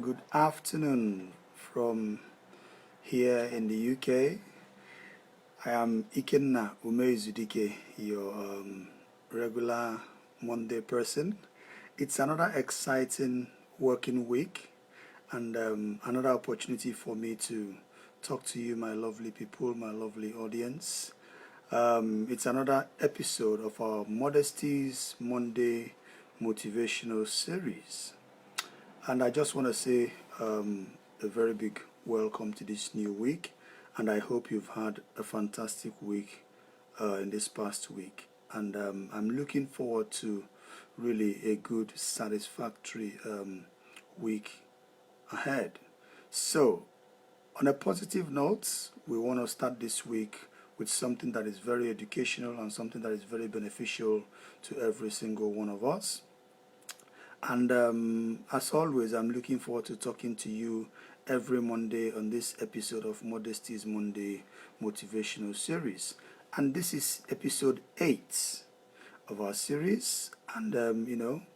Good afternoon from here in the UK. I am Ikenna Umezudike, your regular Monday person. It's another exciting working week and another opportunity for me to talk to you, my lovely people, my lovely audience. It's another episode of our Modesty's Monday motivational series. And I just want to say a very big welcome to this new week. And I hope you've had a fantastic week in this past week. And I'm looking forward to really a good, satisfactory week ahead. So, on a positive note, we want to start this week with something that is very educational and something that is very beneficial to every single one of us. And as always, I'm looking forward to talking to you every Monday on this episode of Modesty's Monday Motivational Series. And this is episode 8 of our series. And,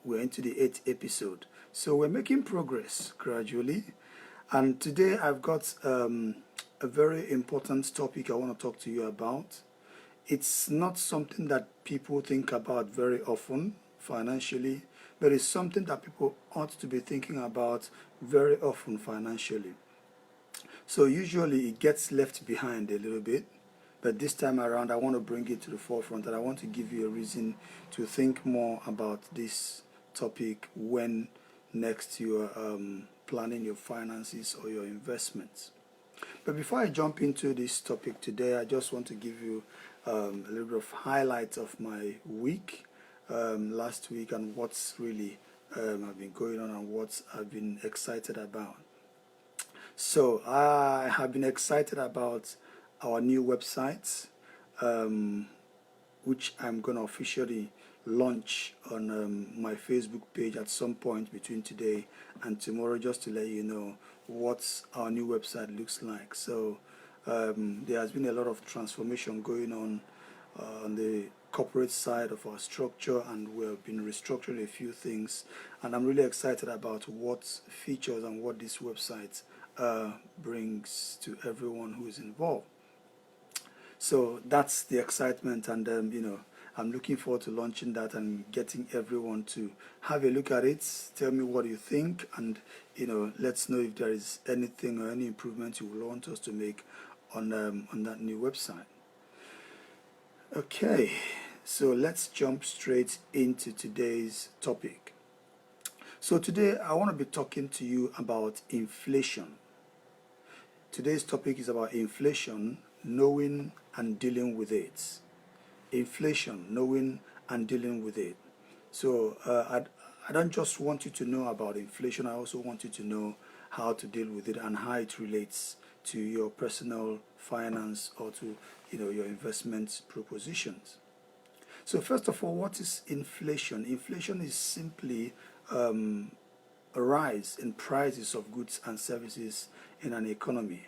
we're into the 8th episode. So we're making progress gradually. And today I've got a very important topic I want to talk to you about. It's not something that people think about very often financially, but it's something that people ought to be thinking about very often financially. So usually it gets left behind a little bit, but this time around I want to bring it to the forefront, and I want to give you a reason to think more about this topic when next you are planning your finances or your investments. But before I jump into this topic today, I just want to give you a little bit of highlights of my week last week and what's really have been going on and what I've been excited about. So I have been excited about our new website, which I'm going to officially launch on my Facebook page at some point between today and tomorrow, just to let you know what our new website looks like. So there has been a lot of transformation going on the corporate side of our structure, and we've been restructuring a few things, and I'm really excited about what features and what this website brings to everyone who is involved. So that's the excitement, and I'm looking forward to launching that and getting everyone to have a look at it. Tell me what you think, and let's know if there is anything or any improvement you will want us to make on that new website. Okay, so let's jump straight into today's topic. So today I want to be talking to you about inflation. Today's topic is about inflation, knowing and dealing with it. Inflation, knowing and dealing with it. So I don't just want you to know about inflation, I also want you to know how to deal with it and how it relates to your personal finance or to your investment propositions. So first of all, what is inflation? Inflation is simply a rise in prices of goods and services in an economy.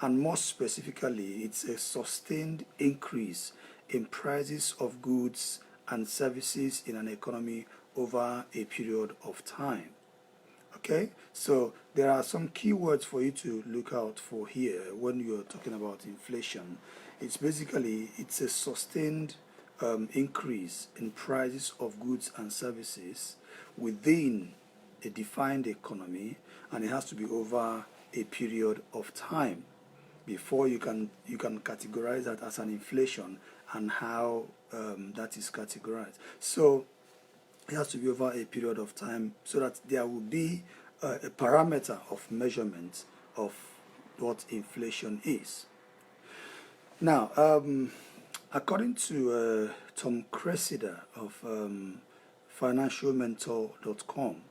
And more specifically, it's a sustained increase in prices of goods and services in an economy over a period of time. Okay, so there are some keywords for you to look out for here when you're talking about inflation. It's a sustained increase in prices of goods and services within a defined economy, and it has to be over a period of time before you can categorize that as an inflation and how that is categorized. So it has to be over a period of time so that there will be a parameter of measurement of what inflation is. Now, according to Tom Cressida of financialmentor.com,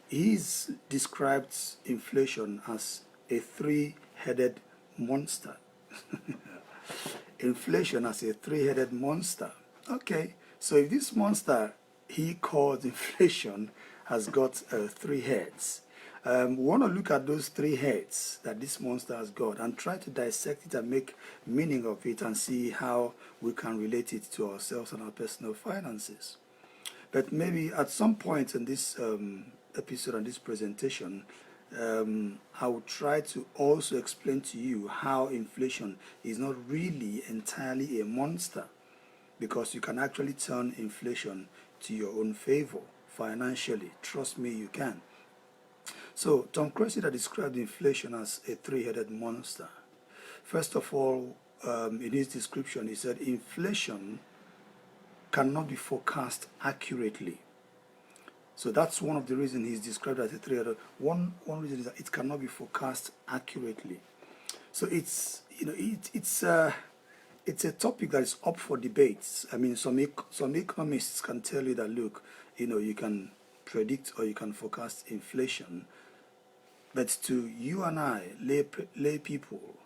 he's described inflation as a three-headed monster. Inflation as a three-headed monster. Okay, so if this monster he calls inflation has got 3 heads, we want to look at those 3 heads that this monster has got and try to dissect it and make meaning of it and see how we can relate it to ourselves and our personal finances. But maybe at some point in this episode and this presentation, I will try to also explain to you how inflation is not really entirely a monster, because you can actually turn inflation to your own favor financially. Trust me, you can. So Tom Cressida described inflation as a three-headed monster. First of all, in his description, he said inflation cannot be forecast accurately. So that's one of the reasons he's described as a three-headed. One reason is that it cannot be forecast accurately. So it's it's a topic that is up for debates. I mean, some economists can tell you that, look, you can predict or you can forecast inflation, but to you and I, lay people,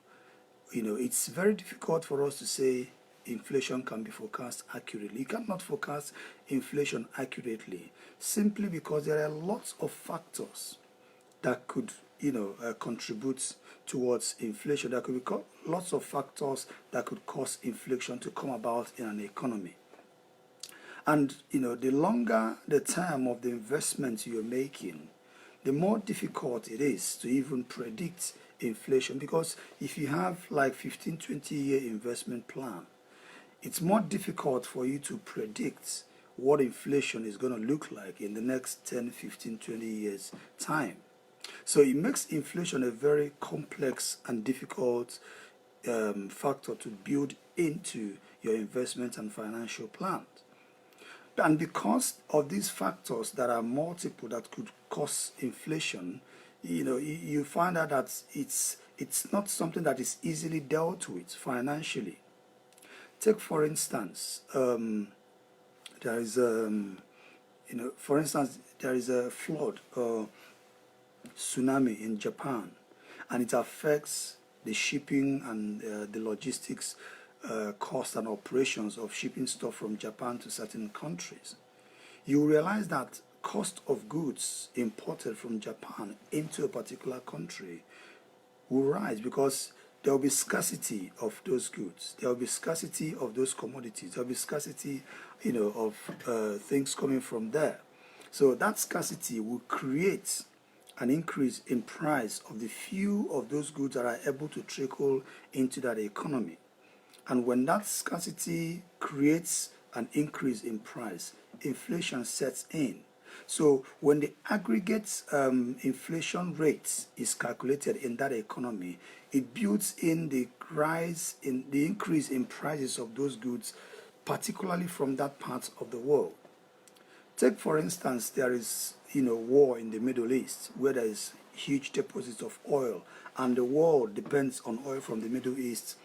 it's very difficult for us to say inflation can be forecast accurately. You cannot forecast inflation accurately simply because there are lots of factors that could contribute towards inflation. There could be lots of factors that could cause inflation to come about in an economy. And the longer the time of the investment you're making, the more difficult it is to even predict inflation, because if you have like 15-20 year investment plan, it's more difficult for you to predict what inflation is going to look like in the next 10, 15, 20 years time. So it makes inflation a very complex and difficult factor to build into your investment and financial plans. And because of these factors that are multiple that could cause inflation, you find out that it's not something that is easily dealt with financially. Take for instance, there is a flood or tsunami in Japan, and it affects the shipping and the logistics cost and operations of shipping stuff from Japan to certain countries. You realize that cost of goods imported from Japan into a particular country will rise because there will be scarcity of those goods. There will be scarcity of those commodities. There will be scarcity, of things coming from there. So that scarcity will create an increase in price of the few of those goods that are able to trickle into that economy. And when that scarcity creates an increase in price, inflation sets in. So when the aggregate inflation rate is calculated in that economy, it builds in the increase in prices of those goods, particularly from that part of the world. Take for instance, there is war in the Middle East where there is huge deposits of oil, and the world depends on oil from the Middle East,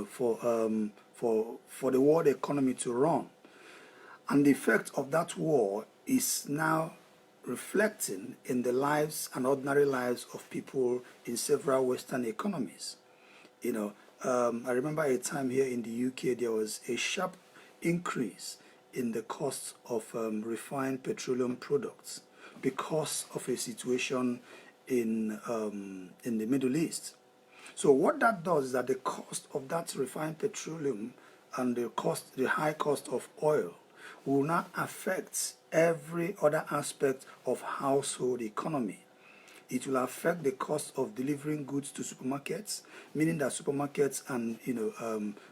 for the world economy to run. And the effect of that war is now reflecting in the lives and ordinary lives of people in several Western economies. I remember a time here in the UK there was a sharp increase in the cost of refined petroleum products because of a situation in the Middle East. So what that does is that the cost of that refined petroleum and the high cost of oil will not affect every other aspect of household economy. It will affect the cost of delivering goods to supermarkets, meaning that supermarkets and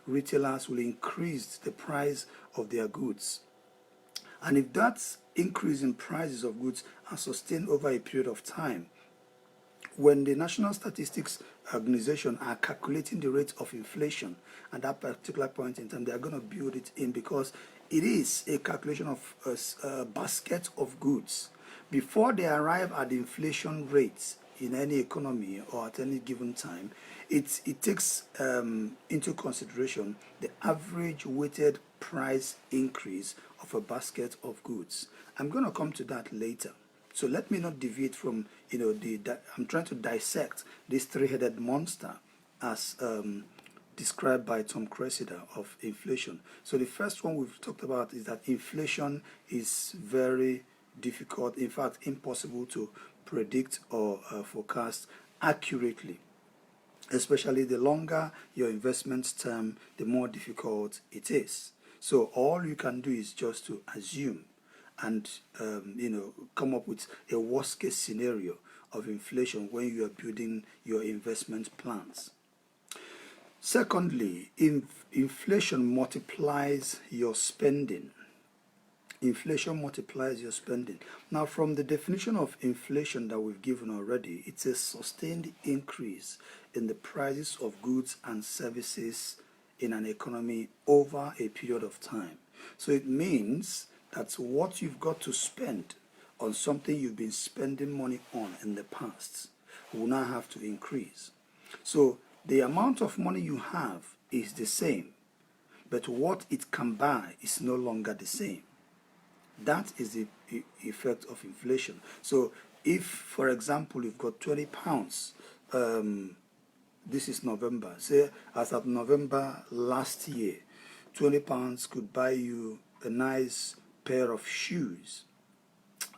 retailers will increase the price of their goods. And if that increase in prices of goods are sustained over a period of time, when the National Statistics Organization are calculating the rate of inflation at that particular point in time, they are going to build it in because it is a calculation of a basket of goods. Before they arrive at the inflation rates in any economy or at any given time, it takes into consideration the average weighted price increase of a basket of goods. I'm going to come to that later. So let me not deviate from, I'm trying to dissect this three-headed monster as described by Tom Cressida of inflation. So the first one we've talked about is that inflation is very difficult, in fact, impossible to predict or forecast accurately. Especially the longer your investment term, the more difficult it is. So all you can do is just to assume. and come up with a worst case scenario of inflation when you are building your investment plans. Secondly, inflation multiplies your spending. Inflation multiplies your spending. Now, from the definition of inflation that we've given already, it's a sustained increase in the prices of goods and services in an economy over a period of time. So it means that what you've got to spend on something you've been spending money on in the past will now have to increase. So the amount of money you have is the same, but what it can buy is no longer the same. That is the effect of inflation. So if, for example, you've got 20 pounds, this is November, say as of November last year, 20 pounds could buy you a nice pair of shoes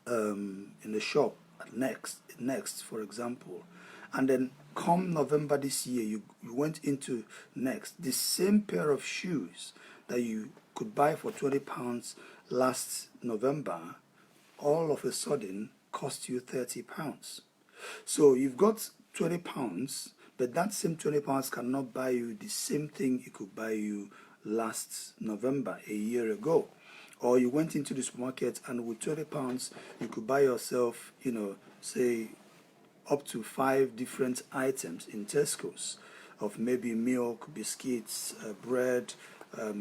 in the shop at Next, for example. And then come November this year, you went into Next, the same pair of shoes that you could buy for 20 pounds last November, all of a sudden cost you 30 pounds. So you've got 20 pounds, but that same 20 pounds cannot buy you the same thing it could buy you last November, a year ago. Or you went into the supermarket and with 20 pounds, you could buy yourself, say up to 5 different items in Tesco's of maybe milk, biscuits, bread,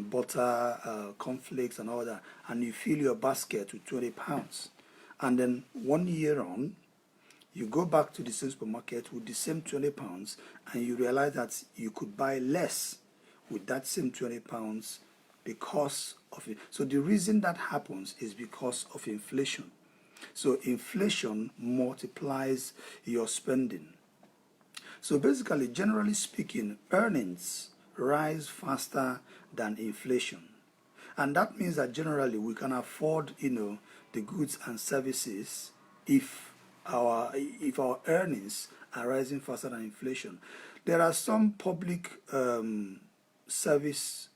butter, cornflakes and all that, and you fill your basket with 20 pounds. And then 1 year on, you go back to the same supermarket with the same 20 pounds and you realize that you could buy less with that same 20 pounds because of it. So the reason that happens is because of inflation. So inflation multiplies your spending. So basically, generally speaking, earnings rise faster than inflation. And that means that generally we can afford, the goods and services if our earnings are rising faster than inflation. There are some public service,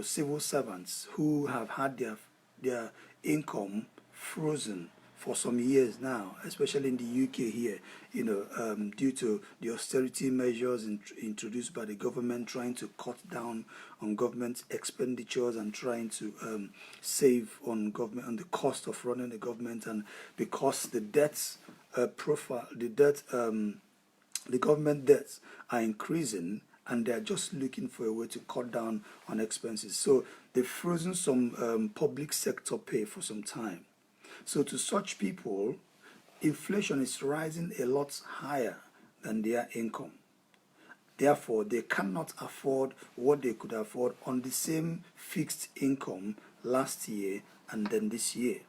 civil servants who have had their income frozen for some years now, especially in the UK here, due to the austerity measures introduced by the government, trying to cut down on government expenditures and trying to save on the cost of running the government, and because the debts profile, the government debts are increasing, and they're just looking for a way to cut down on expenses. So they've frozen some public sector pay for some time. So to such people, inflation is rising a lot higher than their income. Therefore, they cannot afford what they could afford on the same fixed income last year and then this year.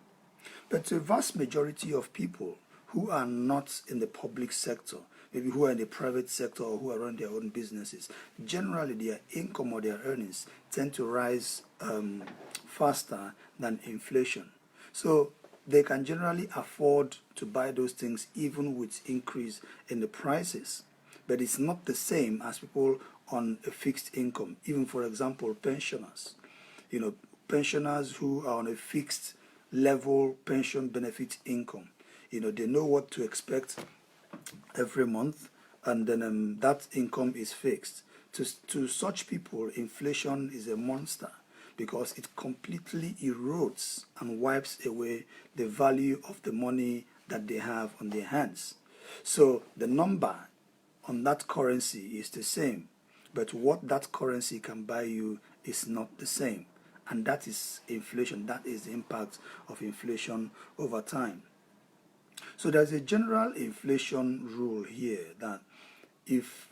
But to a vast majority of people who are not in the public sector, maybe who are in the private sector or who are running their own businesses, generally their income or their earnings tend to rise faster than inflation. So they can generally afford to buy those things even with increase in the prices. But it's not the same as people on a fixed income. Even, for example, pensioners. Pensioners who are on a fixed level pension benefit income. They know what to expect every month, and then that income is fixed. To such people, inflation is a monster because it completely erodes and wipes away the value of the money that they have on their hands. So the number on that currency is the same, but what that currency can buy you is not the same. And that is inflation. That is the impact of inflation over time. So there's a general inflation rule here that if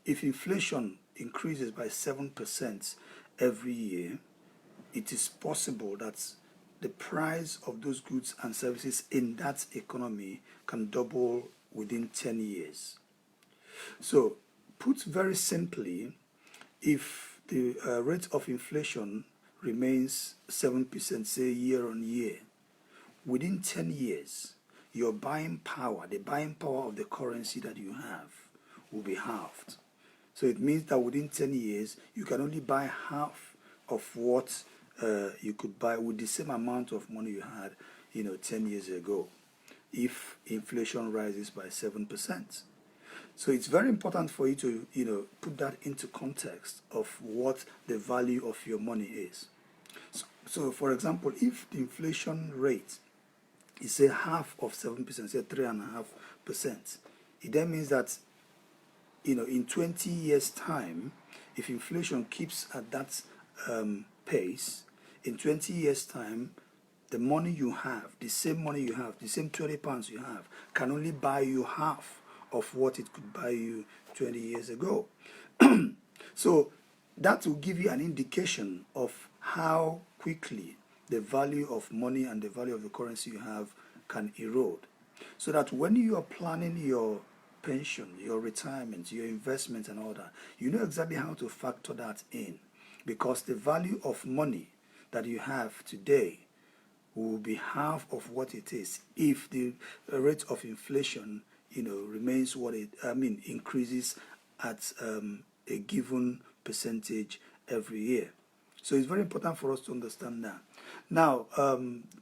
inflation increases by 7% every year, it is possible that the price of those goods and services in that economy can double within 10 years. So, put very simply, if the rate of inflation remains 7%, say year on year, within 10 years, your buying power, the buying power of the currency that you have, will be halved. So it means that within 10 years, you can only buy half of what you could buy with the same amount of money you had, 10 years ago, if inflation rises by 7%. So it's very important for you to, put that into context of what the value of your money is. So for example, if the inflation rate is say half of 7%, say 3.5%, it then means that, in 20 years' time, if inflation keeps at that pace, in 20 years' time, the money you have, the same money you have, the same £20 you have, can only buy you half of what it could buy you 20 years ago. So that will give you an indication of how quickly the value of money and the value of the currency you have can erode. So that when you are planning your pension, your retirement, your investment and all that, you know exactly how to factor that in. Because the value of money that you have today will be half of what it is if the rate of inflation, remains increases at a given percentage every year. So it's very important for us to understand that. Now,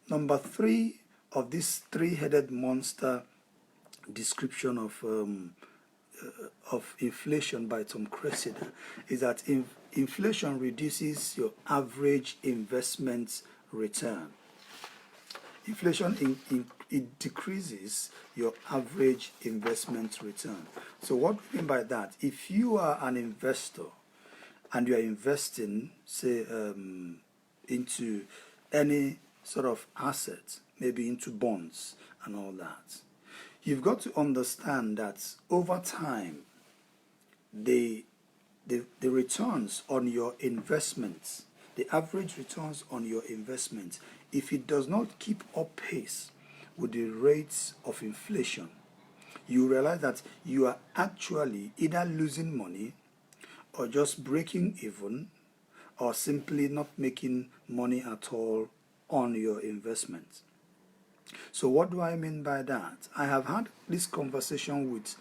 number 3 of this three-headed monster description of inflation by Tom Cressida is that inflation reduces your average investment return. Inflation it decreases your average investment return. So what we mean by that? If you are an investor and you are investing, say, into any sort of asset, maybe into bonds and all that, you've got to understand that over time, the returns on your investments, the average returns on your investments, if it does not keep up pace with the rates of inflation, you realize that you are actually either losing money or just breaking even or simply not making money at all on your investments. So what do I mean by that? I have had this conversation with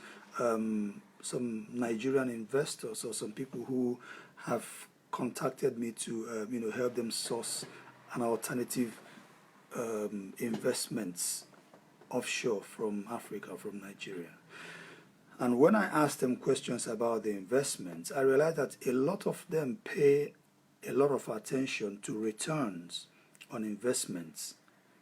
some Nigerian investors or some people who have contacted me to help them source an alternative investments offshore from Africa, from Nigeria. And when I asked them questions about the investments, I realized that a lot of them pay a lot of attention to returns on investments,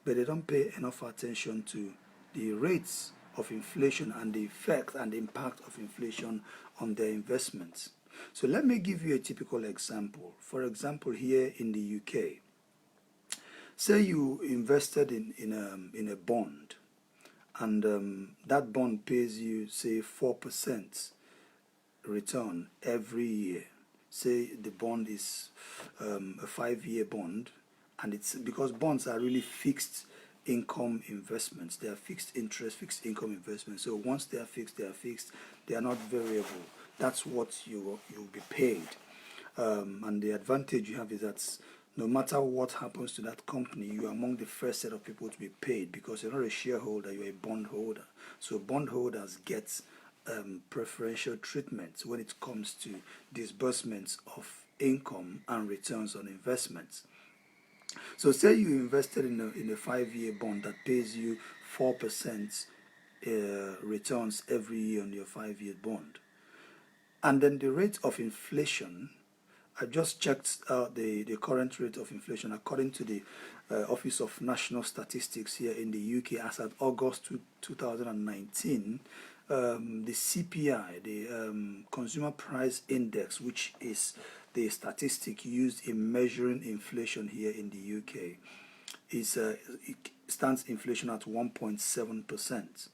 but they don't pay enough attention to the rates of inflation and the effect and the impact of inflation on their investments. So let me give you a typical example. For example, here in the UK, say you invested in a bond, and that bond pays you, say, 4% return every year. Say the bond is a 5-year bond, and it's because bonds are really fixed income investments. They are fixed interest, fixed income investments. So once they are fixed, they are not variable. That's what you'll be paid. And the advantage you have is that no matter what happens to that company, you are among the first set of people to be paid because you're not a shareholder, you're a bondholder. So bondholders get preferential treatment when it comes to disbursements of income and returns on investments. So say you invested in a 5-year bond that pays you 4% returns every year on your 5-year bond. And then the rate of inflation, I just checked out the current rate of inflation according to the Office of National Statistics here in the UK as at August 2019. The CPI, the Consumer Price Index, which is the statistic used in measuring inflation here in the UK, it stands inflation at 1.7%.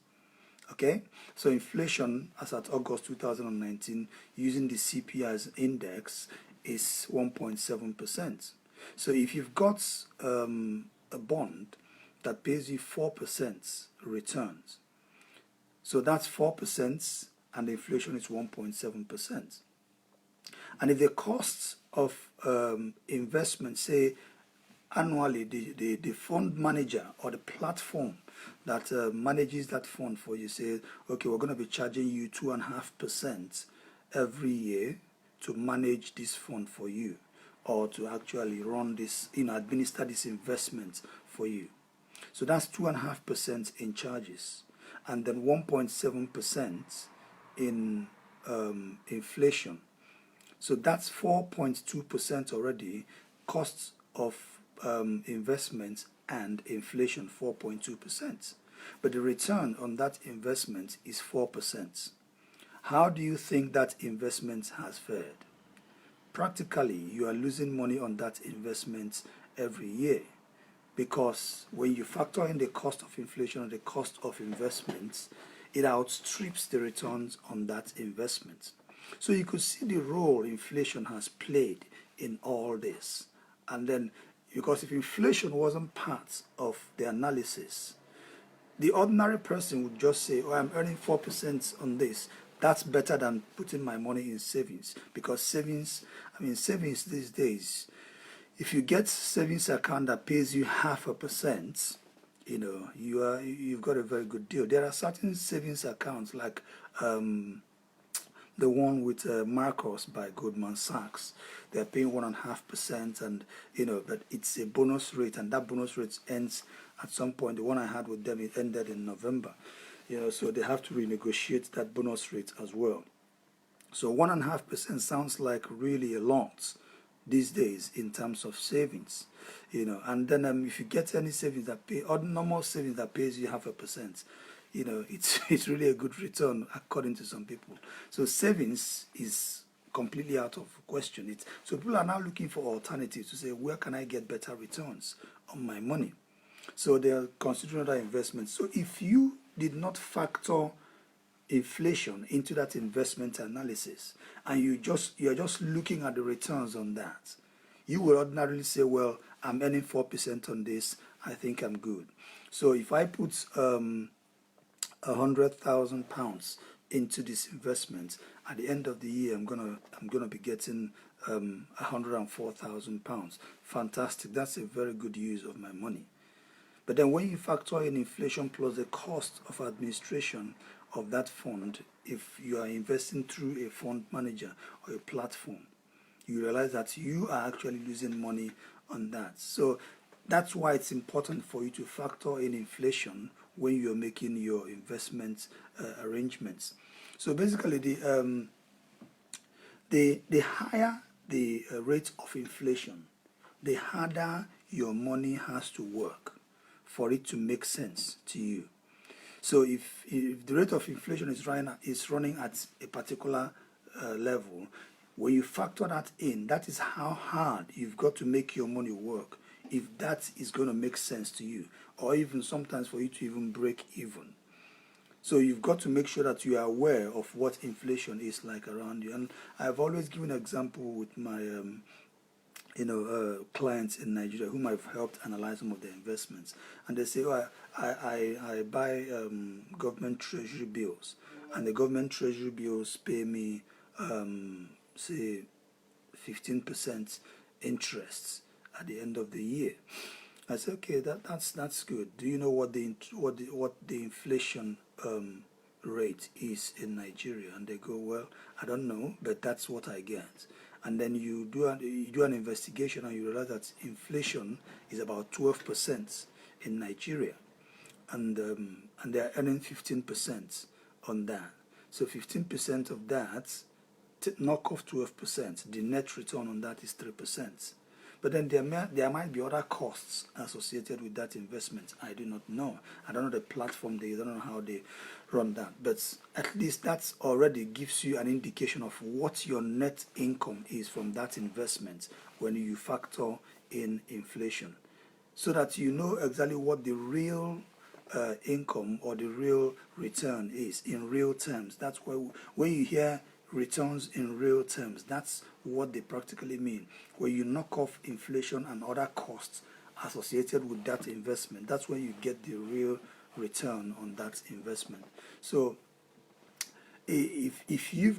Okay, so inflation as at August 2019 using the CPI's index is 1.7%. So if you've got a bond that pays you 4% returns, so that's 4% and the inflation is 1.7%. And if the costs of investment, say annually, the fund manager or the platform that manages that fund for you says, okay, we're going to be charging you 2.5% every year to manage this fund for you. or to actually run this, administer this investment for you. So that's 2.5% in charges, and then 1.7% in inflation. So that's 4.2% already, costs of investment and inflation 4.2%. But the return on that investment is 4%. How do you think that investment has fared? Practically, you are losing money on that investment every year, because when you factor in the cost of inflation and the cost of investments, it outstrips the returns on that investment. So you could see the role inflation has played in all this. And then, because if inflation wasn't part of the analysis, the ordinary person would just say, oh, I'm earning 4% on this. That's better than putting my money in savings. Because savings these days, if you get savings account that pays you 0.5%, you've got a very good deal. There are certain savings accounts like the one with Marcos by Goldman Sachs. They're paying 1.5%, and but it's a bonus rate, and that bonus rate ends at some point. The one I had with them, it ended in November. So they have to renegotiate that bonus rate as well. So 1.5% sounds like really a lot these days in terms of savings, and then if you get any savings that pay, or normal savings that pays you 0.5%, it's really a good return according to some people. So savings is completely out of question. So people are now looking for alternatives to say, where can I get better returns on my money? So they are considering other investments. So if you did not factor inflation into that investment analysis, and you're just looking at the returns on that, you will ordinarily say, well, I'm earning 4% on this, I think I'm good. So if I put £100,000 into this investment, at the end of the year I'm gonna be getting £104,000. Fantastic. That's a very good use of my money. But then when you factor in inflation plus the cost of administration of that fund, if you are investing through a fund manager or a platform, you realize that you are actually losing money on that. So that's why it's important for you to factor in inflation when you're making your investment arrangements. So basically, the higher the rate of inflation, the harder your money has to work for it to make sense to you. So if the rate of inflation is running at a particular level, when you factor that in, that is how hard you've got to make your money work if that is going to make sense to you, or even sometimes for you to even break even. So you've got to make sure that you are aware of what inflation is like around you. And I've always given an example with my clients in Nigeria whom I've helped analyze some of their investments, and they say, oh, I buy government treasury bills, and the government treasury bills pay me say 15% interest at the end of the year. I said, okay, that's good. Do you know what the inflation rate is in Nigeria? And they go, well, I don't know, but that's what I get. And then you do an investigation, and you realize that inflation is about 12% in Nigeria, and they are earning 15% on that. So 15% of that, knock off 12%, the net return on that is 3%. But then there might be other costs associated with that investment. I do not know. I don't know the platform. They don't know how they run that. But at least that already gives you an indication of what your net income is from that investment when you factor in inflation, so that you know exactly what the real income or the real return is in real terms. That's why when you hear returns in real terms, that's what they practically mean. When you knock off inflation and other costs associated with that investment, that's when you get the real return on that investment. So if you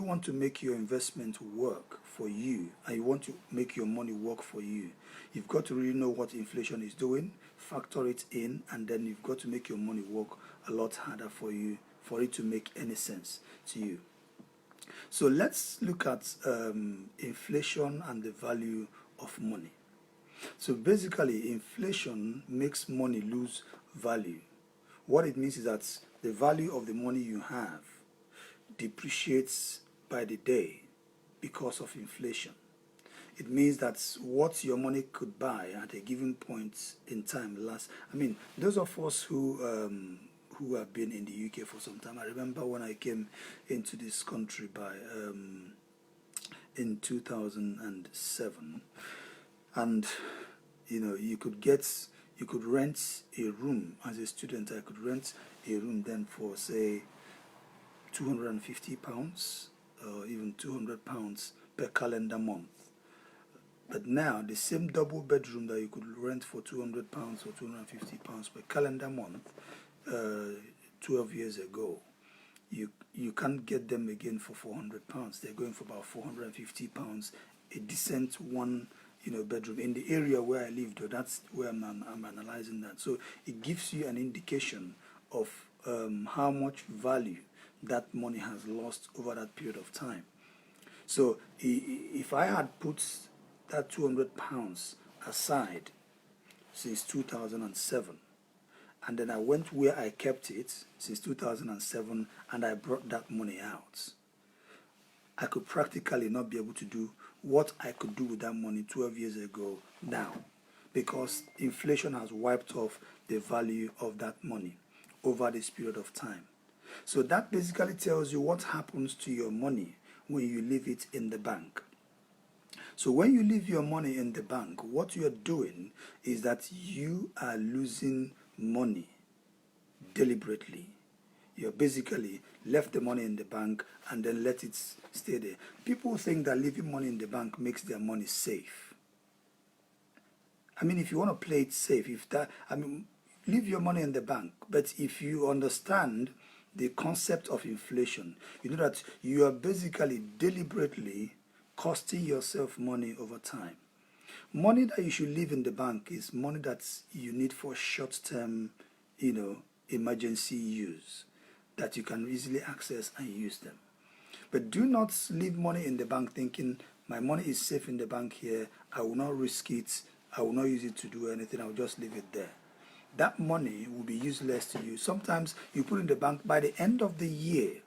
want to make your investment work for you, and you want to make your money work for you, you've got to really know what inflation is doing, factor it in, and then you've got to make your money work a lot harder for you, for it to make any sense to you. So let's look at inflation and the value of money. So basically, inflation makes money lose value. What it means is that the value of the money you have depreciates by the day because of inflation. It means that what your money could buy at a given point in time those of us who have been in the UK for some time. I remember when I came into this country in 2007, and you could rent a room as a student. I could rent a room then for say £250 or even £200 per calendar month. But now the same double bedroom that you could rent for £200 or £250 per calendar month 12 years ago, you can't get them again for £400. They're going for about £450, a decent one bedroom in the area where I live. Though that's where I'm analyzing that. So it gives you an indication of how much value that money has lost over that period of time. So if I had put that £200 aside since 2007, and then I went where I kept it since 2007 and I brought that money out, I could practically not be able to do what I could do with that money 12 years ago now, because inflation has wiped off the value of that money over this period of time. So that basically tells you what happens to your money when you leave it in the bank. So when you leave your money in the bank, what you're doing is that you are losing money deliberately. You're basically left the money in the bank and then let it stay there. People think that leaving money in the bank makes their money safe. If you want to play it safe, leave your money in the bank. But if you understand the concept of inflation, you know that you are basically deliberately costing yourself money over time. Money that you should leave in the bank is money that you need for short-term, emergency use, that you can easily access and use them. But do not leave money in the bank thinking, my money is safe in the bank here, I will not risk it, I will not use it to do anything, I will just leave it there. That money will be useless to you. Sometimes you put in the bank, by the end of the year,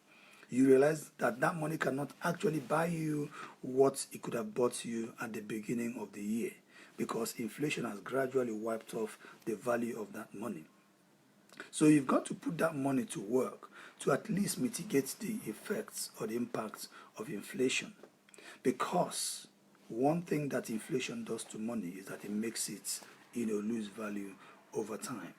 you realize that that money cannot actually buy you what it could have bought you at the beginning of the year, because inflation has gradually wiped off the value of that money. So you've got to put that money to work to at least mitigate the effects or the impacts of inflation. Because one thing that inflation does to money is that it makes it lose value over time.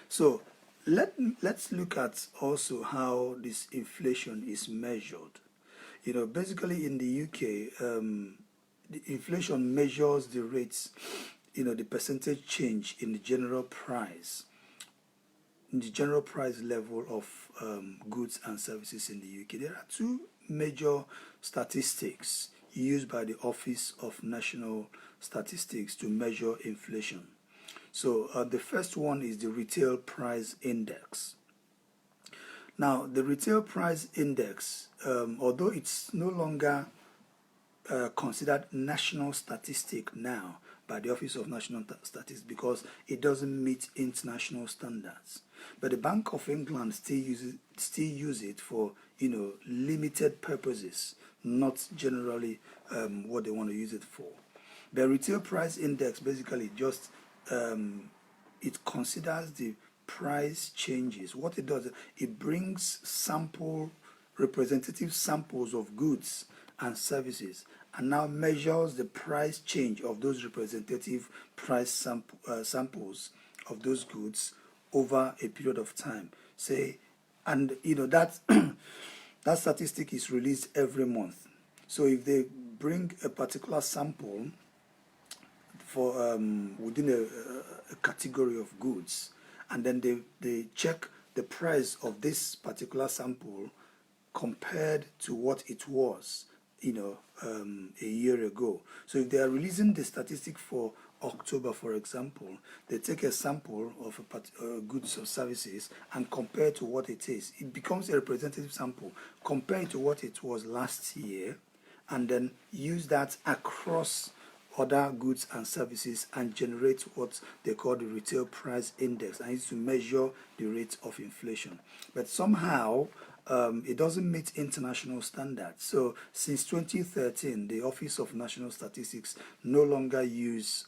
So let's look at also how this inflation is measured. Basically in the UK, the inflation measures the rates, the percentage change in the general price level of goods and services in the UK. There are two major statistics used by the Office of National Statistics to measure inflation. So the first one is the Retail Price Index. Now, the Retail Price Index, although it's no longer considered national statistic now by the Office of National Statistics because it doesn't meet international standards, but the Bank of England still use it for limited purposes, not generally what they want to use it for. The Retail Price Index basically just it considers the price changes. What it does, it brings representative samples of goods and services, and now measures the price change of those representative price samples of those goods over a period of time. That that statistic is released every month. So if they bring a particular sample for within a category of goods, and then they check the price of this particular sample compared to what it was a year ago. So if they are releasing the statistic for October, for example, they take a sample of goods or services and compare to what it is. It becomes a representative sample. Compare it to what it was last year, and then use that across other goods and services and generate what they call the retail price index, and it's to measure the rate of inflation. But somehow it doesn't meet international standards. So since 2013, the Office of National Statistics no longer use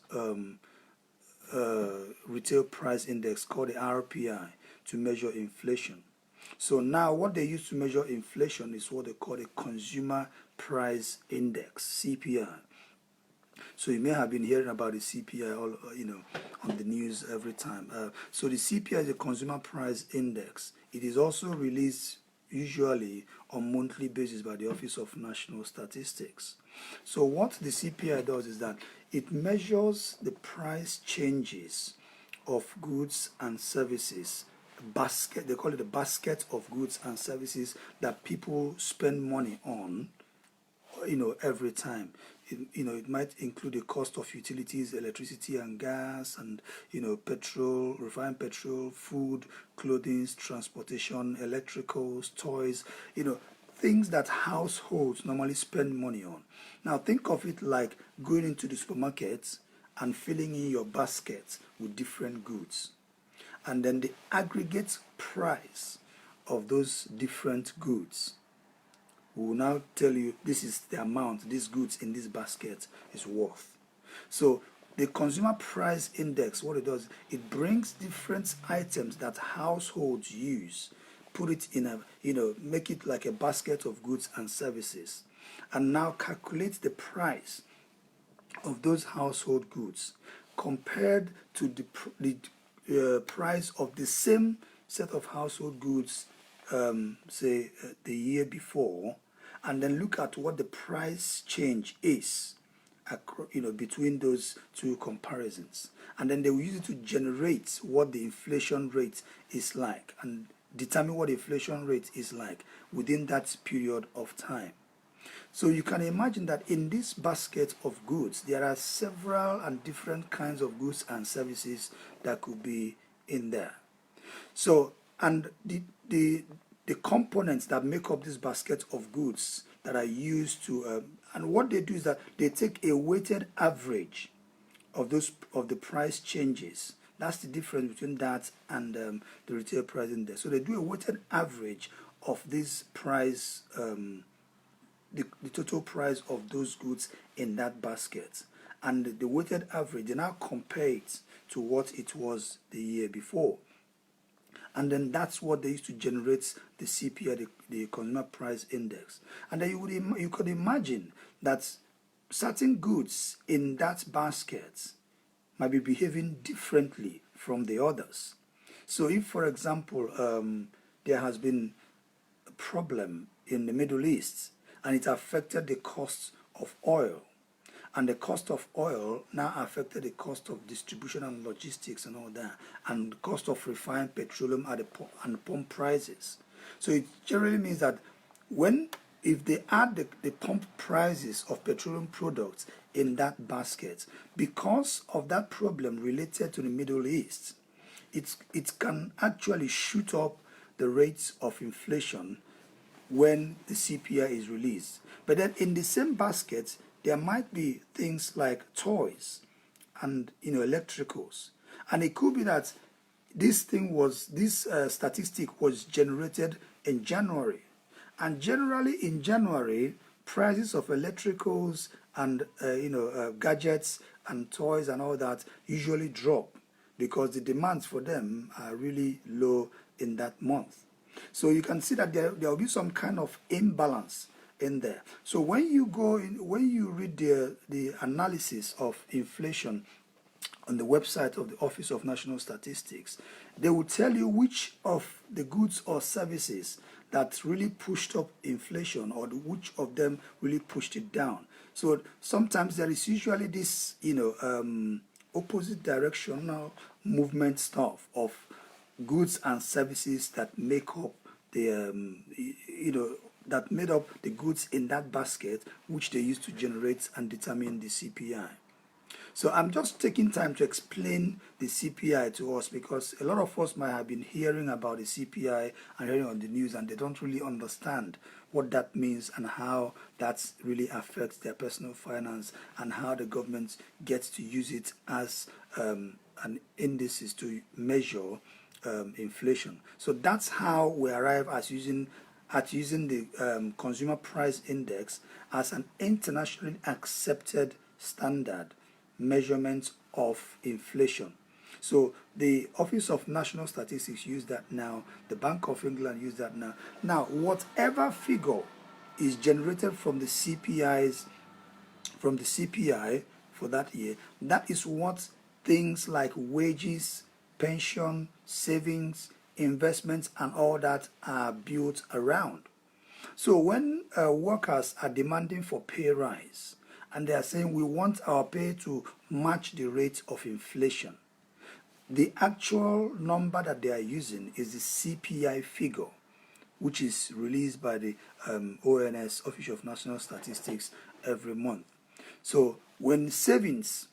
retail price index called the RPI to measure inflation. So now what they use to measure inflation is what they call the Consumer Price Index, CPI. So you may have been hearing about the CPI on the news every time. So the CPI is the Consumer Price Index. It is also released usually on monthly basis by the Office of National Statistics. So what the CPI does is that it measures the price changes of goods and services. Basket, they call it the basket of goods and services that people spend money on, every time. It might include the cost of utilities, electricity and gas, and petrol, refined petrol, food, clothing, transportation, electricals, toys, things that households normally spend money on. Now think of it like going into the supermarket and filling in your basket with different goods, and then the aggregate price of those different goods will now tell you this is the amount these goods in this basket is worth. So the Consumer Price Index, what it does, it brings different items that households use, put it in a, make it like a basket of goods and services, and now calculate the price of those household goods compared to the price of the same set of household goods, say the year before, and then look at what the price change is, between those two comparisons, and then they will use it to generate what the inflation rate is like and determine what the inflation rate is like within that period of time. So you can imagine that in this basket of goods, there are several and different kinds of goods and services that could be in there. So, and the components that make up this basket of goods that are used to, and what they do is that they take a weighted average of the price changes. That's the difference between that and the retail price index. So they do a weighted average of this price, the total price of those goods in that basket, and the weighted average, they now compare it to what it was the year before, and then that's what they use to generate the CPI, the Consumer Price Index. And then you could imagine that certain goods in that basket might be behaving differently from the others. So if, for example, there has been a problem in the Middle East and it affected the cost of oil, and the cost of oil now affected the cost of distribution and logistics and all that, and the cost of refined petroleum and pump prices. So it generally means that if they add the pump prices of petroleum products in that basket, because of that problem related to the Middle East, it can actually shoot up the rates of inflation when the CPI is released. But then in the same basket, there might be things like toys and electricals, and it could be that this statistic was generated in January, and generally in January prices of electricals and gadgets and toys and all that usually drop because the demands for them are really low in that month. So you can see that there will be some kind of imbalance in there. So when you read the analysis of inflation on the website of the Office of National Statistics, they will tell you which of the goods or services that really pushed up inflation, or which of them really pushed it down. So sometimes there is usually this opposite directional movement stuff of goods and services that make up that made up the goods in that basket, which they use to generate and determine the CPI. So I'm just taking time to explain the CPI to us, because a lot of us might have been hearing about the CPI and hearing on the news, and they don't really understand what that means and how that really affects their personal finance, and how the government gets to use it as an indices to measure inflation. So that's how we arrive at using the consumer price index as an internationally accepted standard measurement of inflation. So the Office of National Statistics use that now, the Bank of England use that now. Now, whatever figure is generated from the CPI for that year, that is what things like wages, pension, savings, investments, and all that are built around. So when workers are demanding for pay rise, and they are saying we want our pay to match the rate of inflation, the actual number that they are using is the CPI figure, which is released by the ONS, Office of National Statistics, every month. So when savings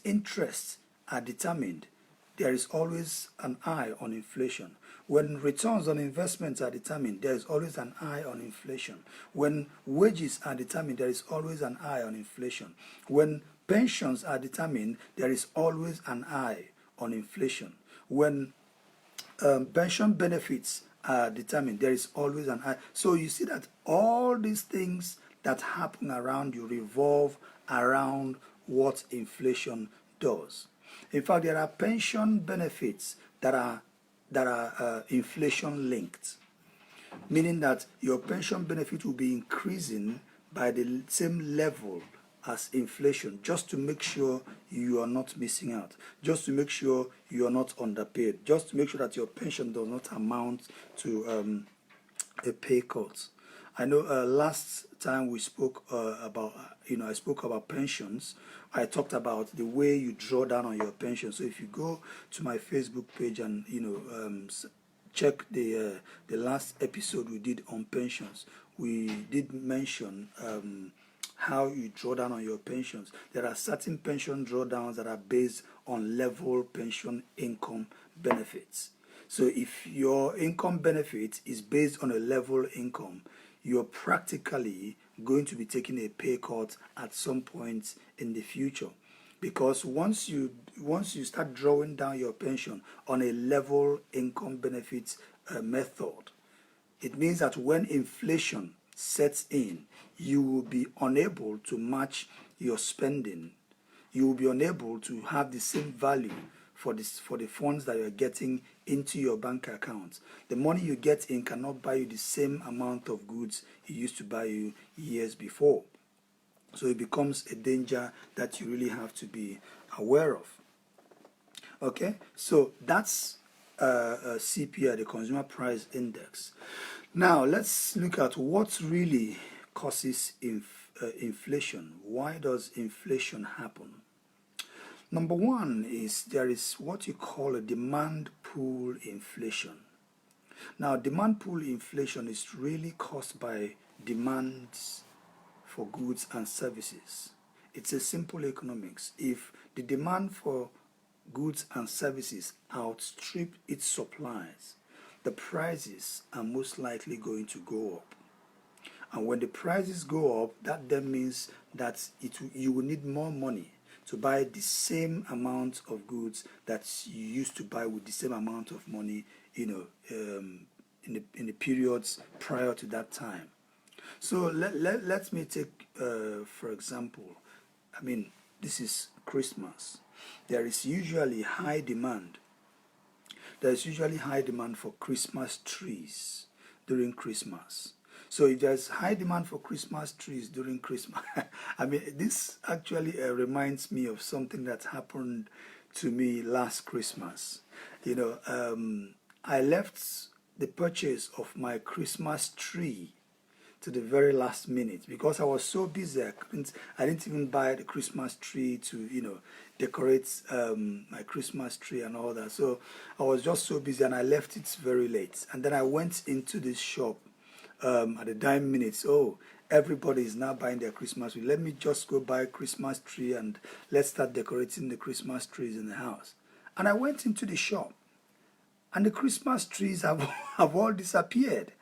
interests are determined, there is always an eye on inflation. When returns on investments are determined, there is always an eye on inflation. When wages are determined, there is always an eye on inflation. When pensions are determined, there is always an eye on inflation. When pension benefits are determined, there is always an eye. So you see that all these things that happen around you revolve around what inflation does. In fact, there are pension benefits that are inflation linked, meaning that your pension benefit will be increasing by the same level as inflation, just to make sure you are not missing out, just to make sure you are not underpaid, just to make sure that your pension does not amount to a pay cut. I know last time we spoke about, I spoke about pensions. I talked about the way you draw down on your pension. So if you go to my Facebook page and check the last episode we did on pensions, we did mention how you draw down on your pensions. There are certain pension drawdowns that are based on level pension income benefits. So if your income benefit is based on a level income, you're practically going to be taking a pay cut at some point in the future, because once you start drawing down your pension on a level income benefit method, it means that when inflation sets in, you will be unable to match your spending. You will be unable to have the same value for the funds that you're getting into your bank account. The money you get in cannot buy you the same amount of goods it used to buy you years before. So it becomes a danger that you really have to be aware of. Okay, so that's CPI, the Consumer Price Index. Now let's look at what really causes inflation. Why does inflation happen? Number one is there is what you call a demand pull inflation. Now, demand pull inflation is really caused by demands for goods and services. It's a simple economics. If the demand for goods and services outstrip its supplies, the prices are most likely going to go up. And when the prices go up, that then means that you will need more money to buy the same amount of goods that you used to buy with the same amount of money, in the periods prior to that time. So let me take, for example, this is Christmas. There is usually high demand. There is usually high demand for Christmas trees during Christmas. So if there's high demand for Christmas trees during Christmas, this actually reminds me of something that happened to me last Christmas. I left the purchase of my Christmas tree to the very last minute because I was so busy. I didn't even buy the Christmas tree to decorate my Christmas tree and all that. So I was just so busy and I left it very late. And then I went into this shop at the dime minutes. everybody is now buying their Christmas tree. Let me just go buy a Christmas tree and let's start decorating the Christmas trees in the house. And I went into the shop, and the Christmas trees have, have all disappeared.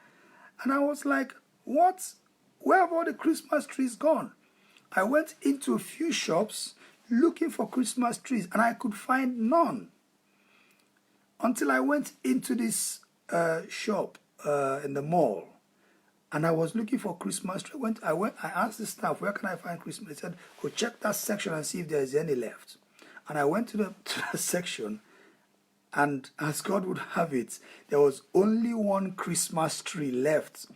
And I was like, what? Where have all the Christmas trees gone? I went into a few shops looking for Christmas trees, and I could find none. Until I went into this shop in the mall, and I was looking for Christmas tree. I asked the staff, where can I find Christmas? They said, go check that section and see if there is any left. And I went to the section, and as God would have it, there was only one Christmas tree left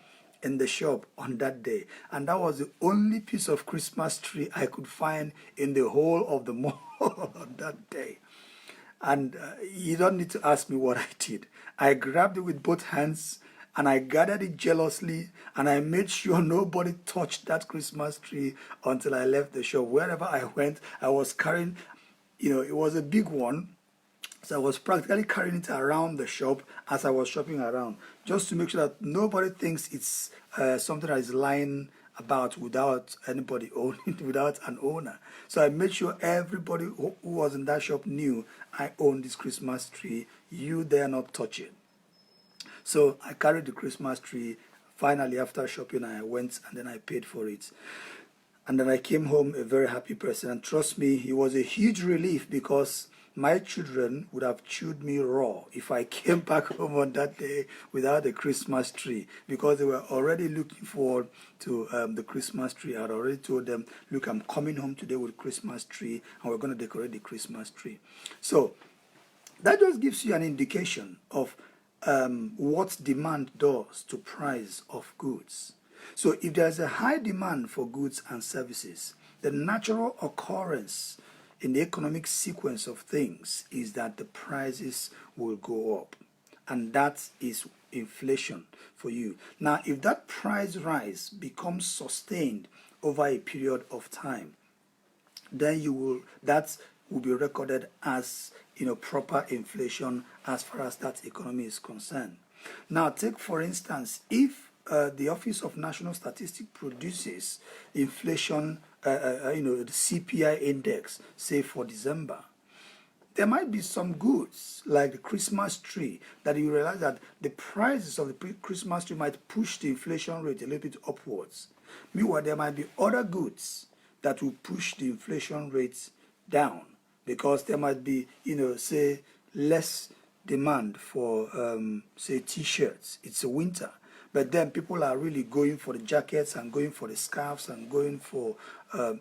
in the shop on that day. And that was the only piece of Christmas tree I could find in the whole of the mall on that day. And you don't need to ask me what I did. I grabbed it with both hands, and I gathered it jealously, and I made sure nobody touched that Christmas tree until I left the shop. Wherever I went, I was carrying, it was a big one, so I was practically carrying it around the shop as I was shopping around, just to make sure that nobody thinks it's something that is lying about without anybody owning it, without an owner. So I made sure everybody who was in that shop knew I owned this Christmas tree. You dare not touch it. So I carried the Christmas tree. Finally, after shopping, I went and then I paid for it. And then I came home a very happy person. And trust me, it was a huge relief, because my children would have chewed me raw if I came back home on that day without a Christmas tree, because they were already looking forward to the Christmas tree. I had already told them, look, I'm coming home today with a Christmas tree, and we're going to decorate the Christmas tree. So that just gives you an indication of what demand does to price of goods. So if there's a high demand for goods and services, the natural occurrence in the economic sequence of things is that the prices will go up. And that is inflation for you. Now, if that price rise becomes sustained over a period of time, then that will be recorded as proper inflation as far as that economy is concerned. Now, take for instance, if the Office of National Statistics produces inflation, the CPI index, say for December, there might be some goods like the Christmas tree that you realize that the prices of the Christmas tree might push the inflation rate a little bit upwards. Meanwhile, there might be other goods that will push the inflation rates down, because there might be, say, less demand for, say, T-shirts. It's a winter. But then people are really going for the jackets and going for the scarves and going for...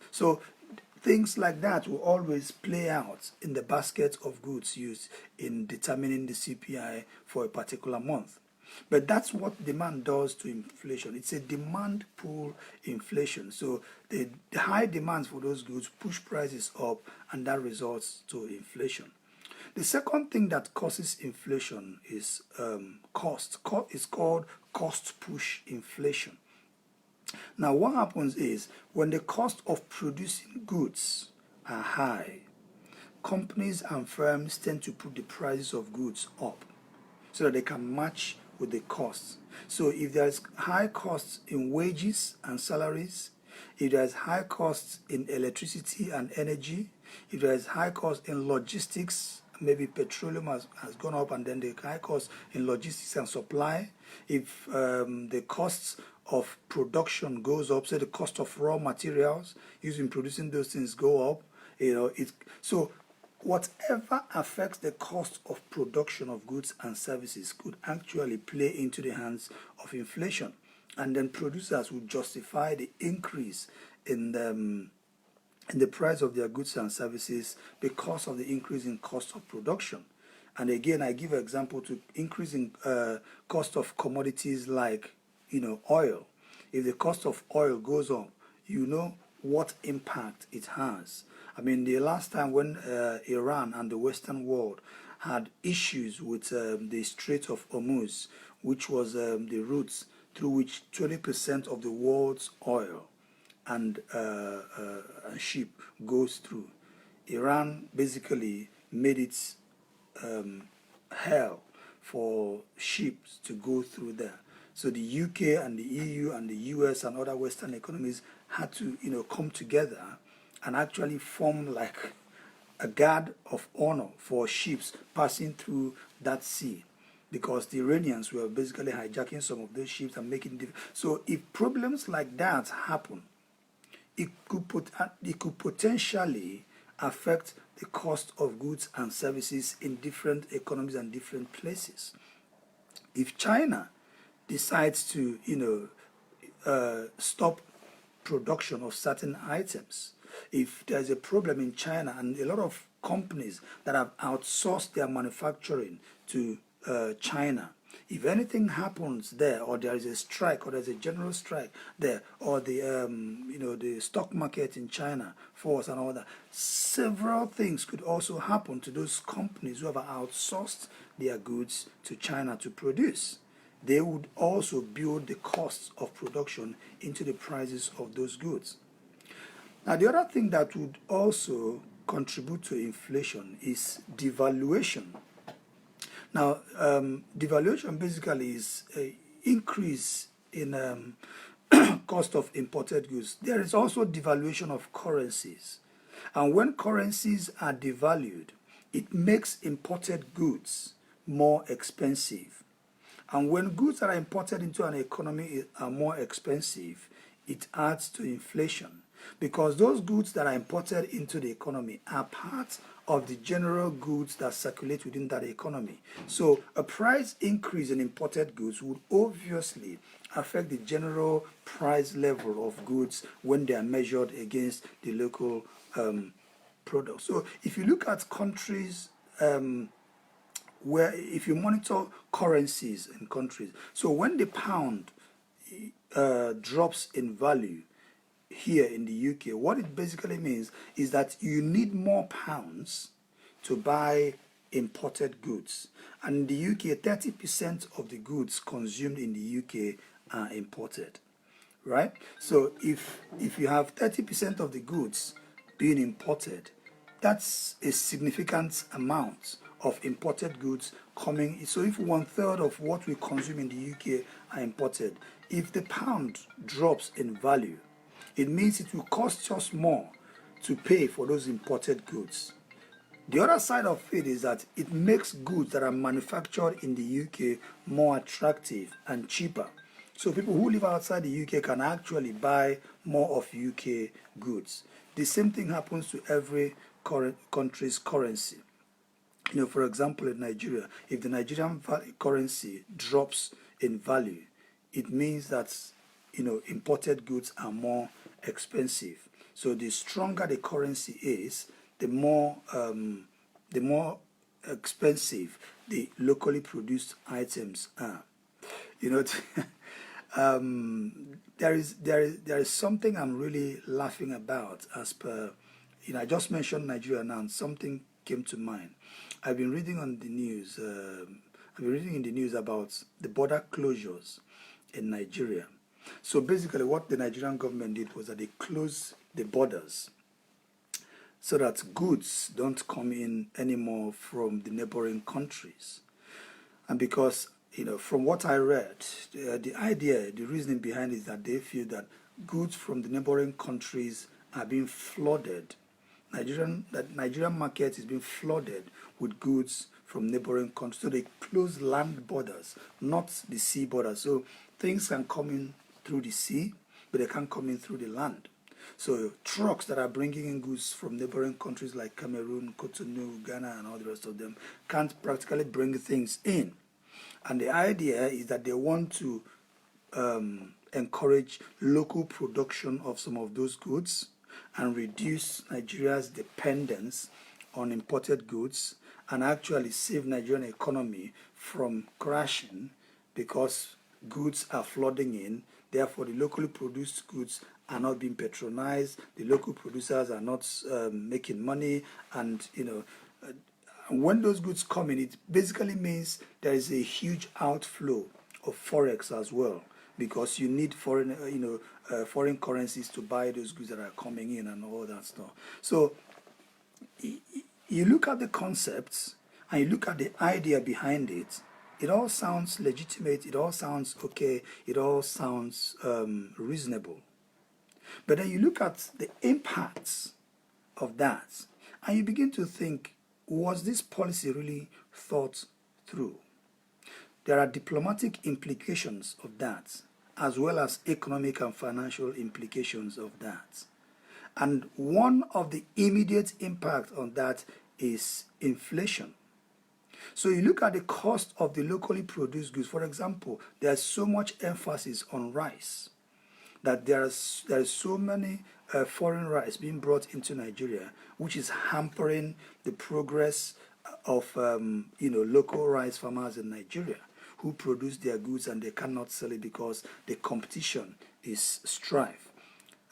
so things like that will always play out in the basket of goods used in determining the CPI for a particular month. But that's what demand does to inflation. It's a demand pull inflation. So the high demands for those goods push prices up, and that results to inflation. The second thing that causes inflation is cost. It's called cost push inflation. Now, what happens is when the cost of producing goods are high, companies and firms tend to put the prices of goods up so that they can match with the costs. So if there's high costs in wages and salaries, if there's high costs in electricity and energy, if there's high costs in logistics, maybe petroleum has gone up, and then the high costs in logistics and supply, if the costs of production goes up, say the cost of raw materials used in producing those things go up, so whatever affects the cost of production of goods and services could actually play into the hands of inflation, and then producers will justify the increase in the price of their goods and services because of the increase in cost of production. And again, I give an example to increasing cost of commodities like oil. If the cost of oil goes up, what impact it has. I mean, the last time when Iran and the Western world had issues with the Strait of Hormuz, which was the routes through which 20% of the world's oil and ship goes through, Iran basically made it hell for ships to go through there. So the UK and the EU and the US and other Western economies had to, come together and actually form like a guard of honor for ships passing through that sea, because the Iranians were basically hijacking some of those ships and making so if problems like that happen, it could potentially affect the cost of goods and services in different economies and different places. If China decides to, stop production of certain items, if there's a problem in China and a lot of companies that have outsourced their manufacturing to China, if anything happens there, or there is a strike, or there's a general strike there, or the the stock market in China falls and all that, several things could also happen to those companies who have outsourced their goods to China to produce. They would also build the costs of production into the prices of those goods. Now, the other thing that would also contribute to inflation is devaluation. Now, devaluation basically is an increase in cost of imported goods. There is also devaluation of currencies. And when currencies are devalued, it makes imported goods more expensive. And when goods that are imported into an economy are more expensive, it adds to inflation, because those goods that are imported into the economy are part of the general goods that circulate within that economy. So a price increase in imported goods would obviously affect the general price level of goods when they are measured against the local product. So if you look at countries where, if you monitor currencies in countries, so when the pound drops in value here in the UK, what it basically means is that you need more pounds to buy imported goods. And in the UK, 30% of the goods consumed in the UK are imported, right? So if you have 30% of the goods being imported, that's a significant amount of imported goods coming. So if 1/3 of what we consume in the UK are imported, if the pound drops in value, it means it will cost us more to pay for those imported goods. The other side of it is that it makes goods that are manufactured in the UK more attractive and cheaper. So people who live outside the UK can actually buy more of UK goods. The same thing happens to every country's currency. For example, in Nigeria, if the Nigerian currency drops in value, it means that, imported goods are more expensive. So the stronger the currency is, the more expensive the locally produced items are. There is something I'm really laughing about. As per, I just mentioned Nigeria now, and something came to mind. I've been reading on the news. I've been reading in the news about the border closures in Nigeria. So basically, what the Nigerian government did was that they closed the borders so that goods don't come in anymore from the neighboring countries. And because, from what I read, the reasoning behind it is that they feel that goods from the neighboring countries are being flooded. Nigerian market is being flooded with goods from neighboring countries. So they close land borders, not the sea borders. So things can come in through the sea, but they can't come in through the land. So trucks that are bringing in goods from neighboring countries like Cameroon, Cotonou, Ghana, and all the rest of them can't practically bring things in. And the idea is that they want to encourage local production of some of those goods and reduce Nigeria's dependence on imported goods, and actually save Nigerian economy from crashing because goods are flooding in. Therefore, the locally produced goods are not being patronized. The local producers are not making money, and when those goods come in, it basically means there is a huge outflow of forex as well, because you need foreign currencies to buy those goods that are coming in and all that stuff. So you look at the concepts and you look at the idea behind it, it all sounds legitimate, it all sounds okay, it all sounds reasonable. But then you look at the impacts of that and you begin to think, was this policy really thought through? There are diplomatic implications of that, as well as economic and financial implications of that. And one of the immediate impact on that is inflation. So you look at the cost of the locally produced goods. For example, there's so much emphasis on rice that there is so many foreign rice being brought into Nigeria, which is hampering the progress of local rice farmers in Nigeria who produce their goods and they cannot sell it because the competition is strife.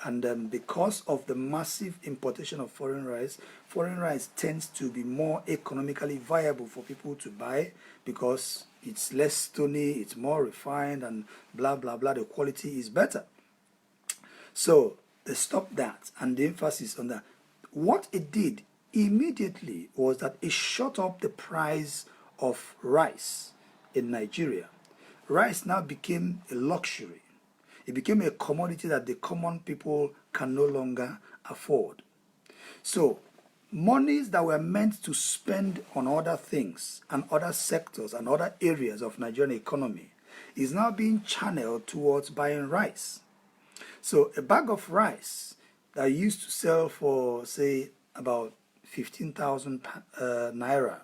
And because of the massive importation of foreign rice tends to be more economically viable for people to buy because it's less stony, it's more refined, and blah, blah, blah. The quality is better. So they stopped that, and the emphasis on that. What it did immediately was that it shot up the price of rice in Nigeria. Rice now became a luxury. It became a commodity that the common people can no longer afford. So monies that were meant to spend on other things and other sectors and other areas of Nigerian economy is now being channeled towards buying rice. So a bag of rice that used to sell for, say, about 15,000 naira,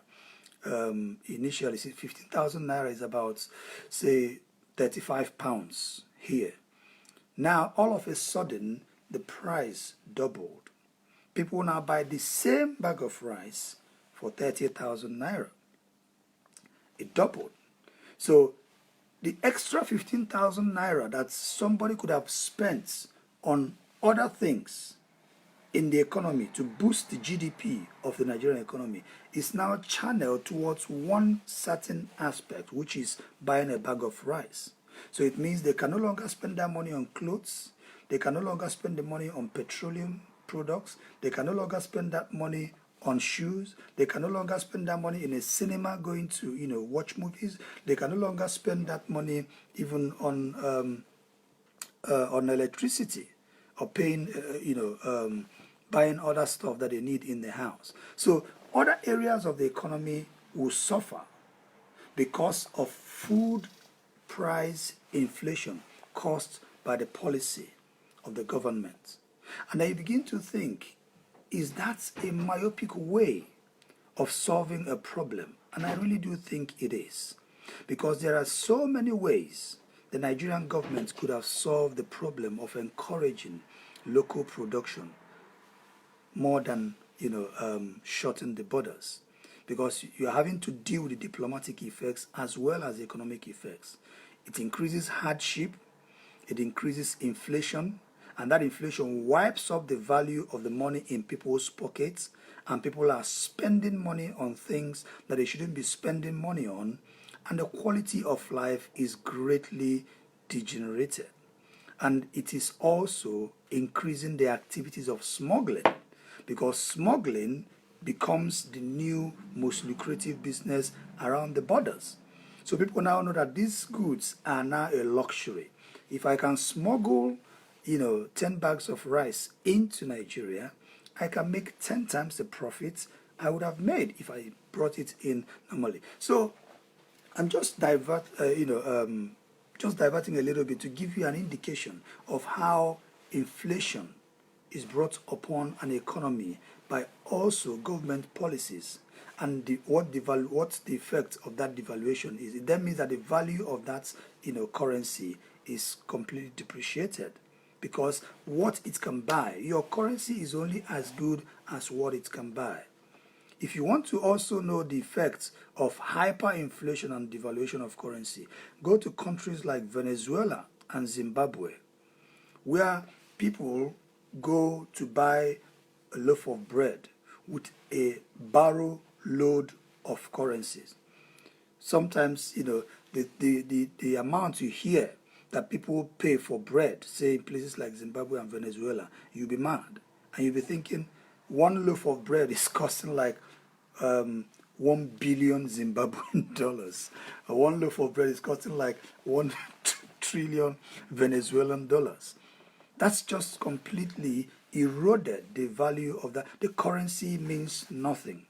initially, 15,000 naira is about, say, 35 pounds here. Now, all of a sudden, the price doubled. People now buy the same bag of rice for 30,000 naira. It doubled. So the extra 15,000 naira that somebody could have spent on other things in the economy to boost the GDP of the Nigerian economy is now channeled towards one certain aspect, which is buying a bag of rice. So it means they can no longer spend that money on clothes. They can no longer spend the money on petroleum products. They can no longer spend that money on shoes. They can no longer spend that money in a cinema going to, watch movies. They can no longer spend that money even on electricity or paying, buying other stuff that they need in the house. So other areas of the economy will suffer because of food price inflation caused by the policy of the government. And then you begin to think, is that a myopic way of solving a problem? And I really do think it is. Because there are so many ways the Nigerian government could have solved the problem of encouraging local production more than, shutting the borders. Because you're having to deal with the diplomatic effects as well as the economic effects. It increases hardship, it increases inflation, and that inflation wipes up the value of the money in people's pockets, and people are spending money on things that they shouldn't be spending money on, and the quality of life is greatly degenerated. And it is also increasing the activities of smuggling, because smuggling becomes the new most lucrative business around the borders. So people now know that these goods are now a luxury. If I can smuggle, 10 bags of rice into Nigeria, I can make 10 times the profits I would have made if I brought it in normally. So I'm just diverting a little bit to give you an indication of how inflation is brought upon an economy by also government policies, and what the effect of that devaluation is. It then means that the value of that currency is completely depreciated, because what it can buy, your currency is only as good as what it can buy. If you want to also know the effects of hyperinflation and devaluation of currency, go to countries like Venezuela and Zimbabwe, where people go to buy a loaf of bread with a barrow load of currencies. Sometimes, the amount you hear that people pay for bread, say in places like Zimbabwe and Venezuela, you'll be mad. And you'll be thinking, one loaf of bread is costing like 1 billion Zimbabwean dollars. One loaf of bread is costing like 1 trillion Venezuelan dollars. That's just completely eroded the value of that. The currency means nothing.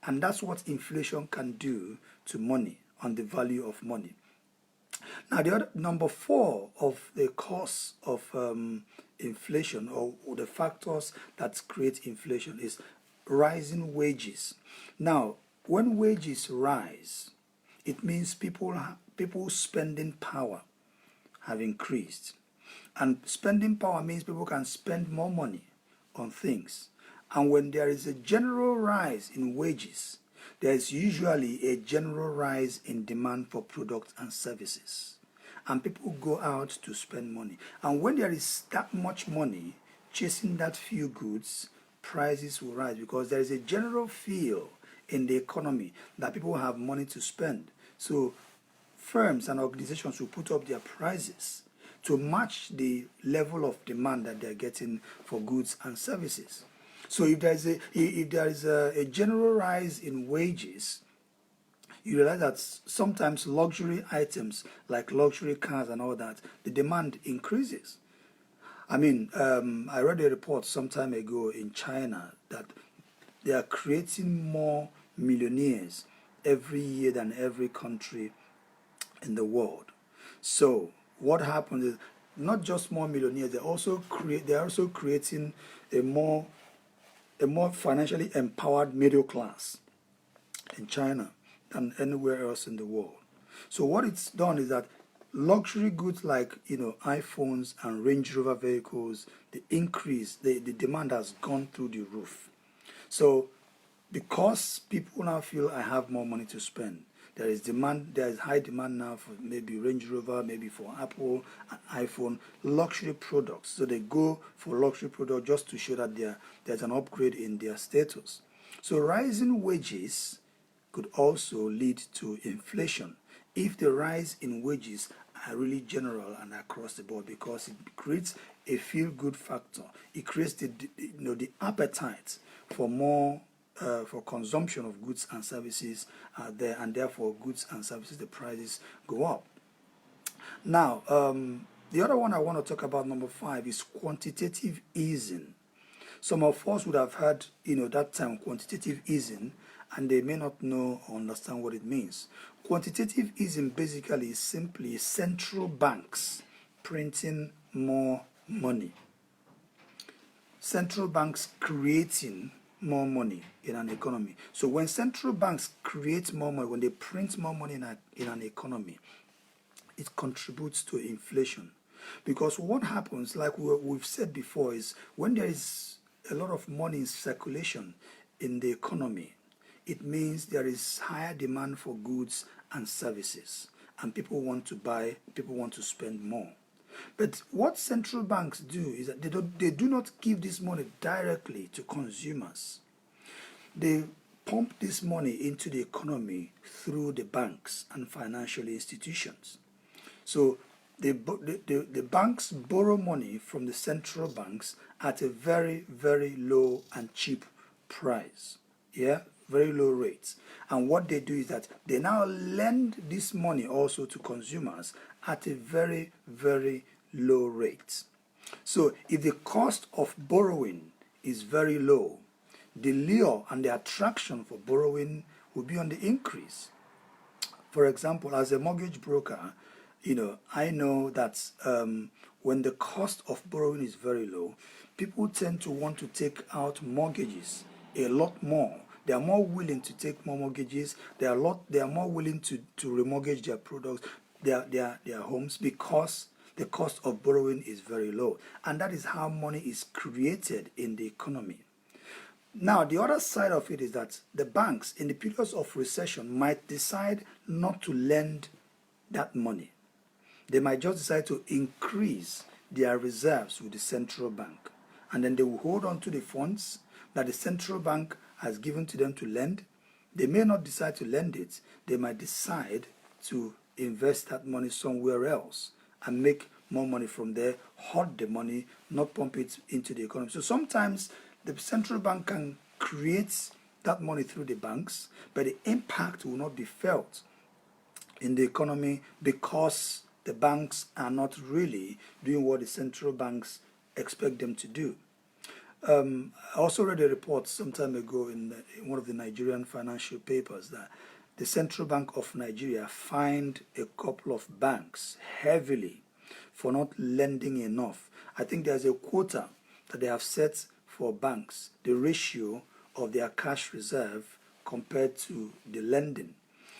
And that's what inflation can do to money, on the value of money. Now, the other number 4 of the cause of inflation, or the factors that create inflation, is rising wages. Now, when wages rise, it means people's spending power have increased. And spending power means people can spend more money on things. And when there is a general rise in wages, there is usually a general rise in demand for products and services. And people go out to spend money. And when there is that much money chasing that few goods, prices will rise, because there is a general feel in the economy that people have money to spend. So firms and organizations will put up their prices to match the level of demand that they're getting for goods and services. So if there is a general rise in wages, you realize that sometimes luxury items like luxury cars and all that, the demand increases. I mean, I read a report some time ago in China that they are creating more millionaires every year than every country in the world. So what happens is, not just more millionaires, they are also creating a more financially empowered middle class in China than anywhere else in the world. So what it's done is that luxury goods like iPhones and Range Rover vehicles, the demand has gone through the roof. So because people now feel I have more money to spend, there is high demand now for maybe Range Rover, maybe for Apple and iPhone, luxury products. So they go for luxury products just to show that there's an upgrade in their status. So rising wages could also lead to inflation if the rise in wages are really general and across the board, because it creates a feel-good factor. It creates the appetite for more for consumption of goods and services there, and therefore goods and services, the prices go up. Now, the other one I want to talk about, number 5, is quantitative easing. Some of us would have heard that term quantitative easing, and they may not know or understand what it means. Quantitative easing basically is simply central banks printing more money. Central banks creating more money in an economy. So when central banks create more money, when they print more money in an economy, it contributes to inflation. Because what happens, like we've said before, is when there is a lot of money in circulation in the economy, it means there is higher demand for goods and services, and people want to buy, people want to spend more. But what central banks do is that they do not give this money directly to consumers. They pump this money into the economy through the banks and financial institutions. So the banks borrow money from the central banks at a very, very low and cheap price. Yeah, very low rates. And what they do is that they now lend this money also to consumers at a very, very low rate. So if the cost of borrowing is very low, the lure and the attraction for borrowing will be on the increase. For example, as a mortgage broker, I know that when the cost of borrowing is very low, people tend to want to take out mortgages a lot more. They are more willing to take more mortgages. They are more willing to remortgage their products, their homes, because the cost of borrowing is very low. And that is how money is created in the economy. Now, the other side of it is that the banks, in the periods of recession, might decide not to lend that money. They might just decide to increase their reserves with the central bank. And then they will hold on to the funds that the central bank has given to them to lend. They may not decide to lend it. They might decide to invest that money somewhere else and make more money from there, hoard the money, not pump it into the economy. So sometimes the central bank can create that money through the banks, but the impact will not be felt in the economy because the banks are not really doing what the central banks expect them to do. I also read a report some time ago in one of the Nigerian financial papers that the Central Bank of Nigeria fined a couple of banks heavily for not lending enough. I think there's a quota that they have set for banks, the ratio of their cash reserve compared to the lending.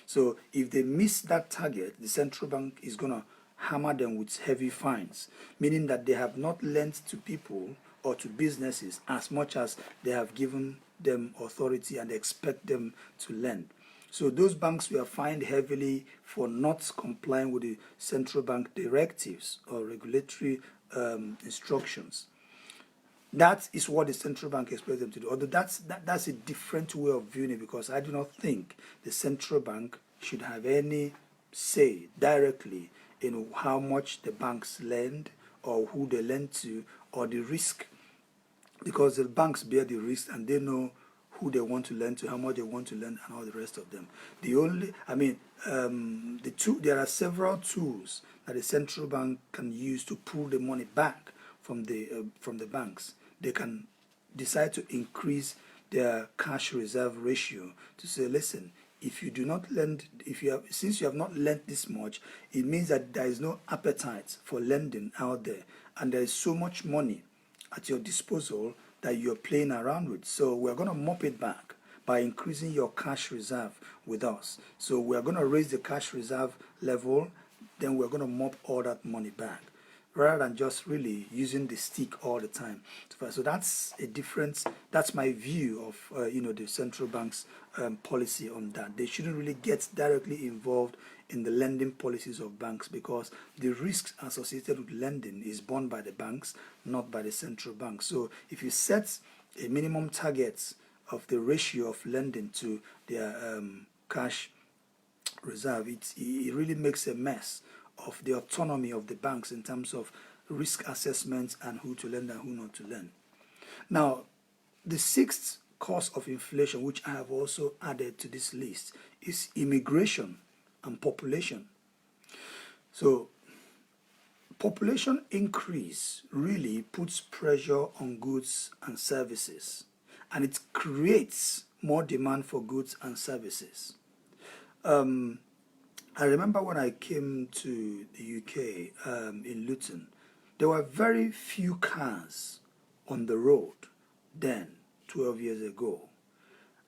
So if they miss that target, the central bank is going to hammer them with heavy fines, meaning that they have not lent to people or to businesses as much as they have given them authority and expect them to lend. So those banks were fined heavily for not complying with the central bank directives or regulatory instructions. That is what the central bank expects them to do. Although that's a different way of viewing it, because I do not think the central bank should have any say directly in how much the banks lend or who they lend to or the risk, because the banks bear the risk and they know who they want to lend to, how much they want to lend, and all the rest of them. There are several tools that the central bank can use to pull the money back from the banks. They can decide to increase their cash reserve ratio to say, listen, if you do not lend, since you have not lent this much, it means that there is no appetite for lending out there, and there is so much money at your disposal that you're playing around with. So we're going to mop it back by increasing your cash reserve with us. So we're going to raise the cash reserve level, then we're going to mop all that money back, rather than just really using the stick all the time. So that's a difference. That's my view of the central bank's policy on that. They shouldn't really get directly involved in the lending policies of banks, because the risks associated with lending is borne by the banks, not by the central bank. So if you set a minimum target of the ratio of lending to their cash reserve, it really makes a mess of the autonomy of the banks in terms of risk assessments and who to lend and who not to lend. Now, the sixth cause of inflation, which I have also added to this list, is immigration and population. So population increase really puts pressure on goods and services, and it creates more demand for goods and services. I remember when I came to the UK in Luton, there were very few cars on the road then, 12 years ago.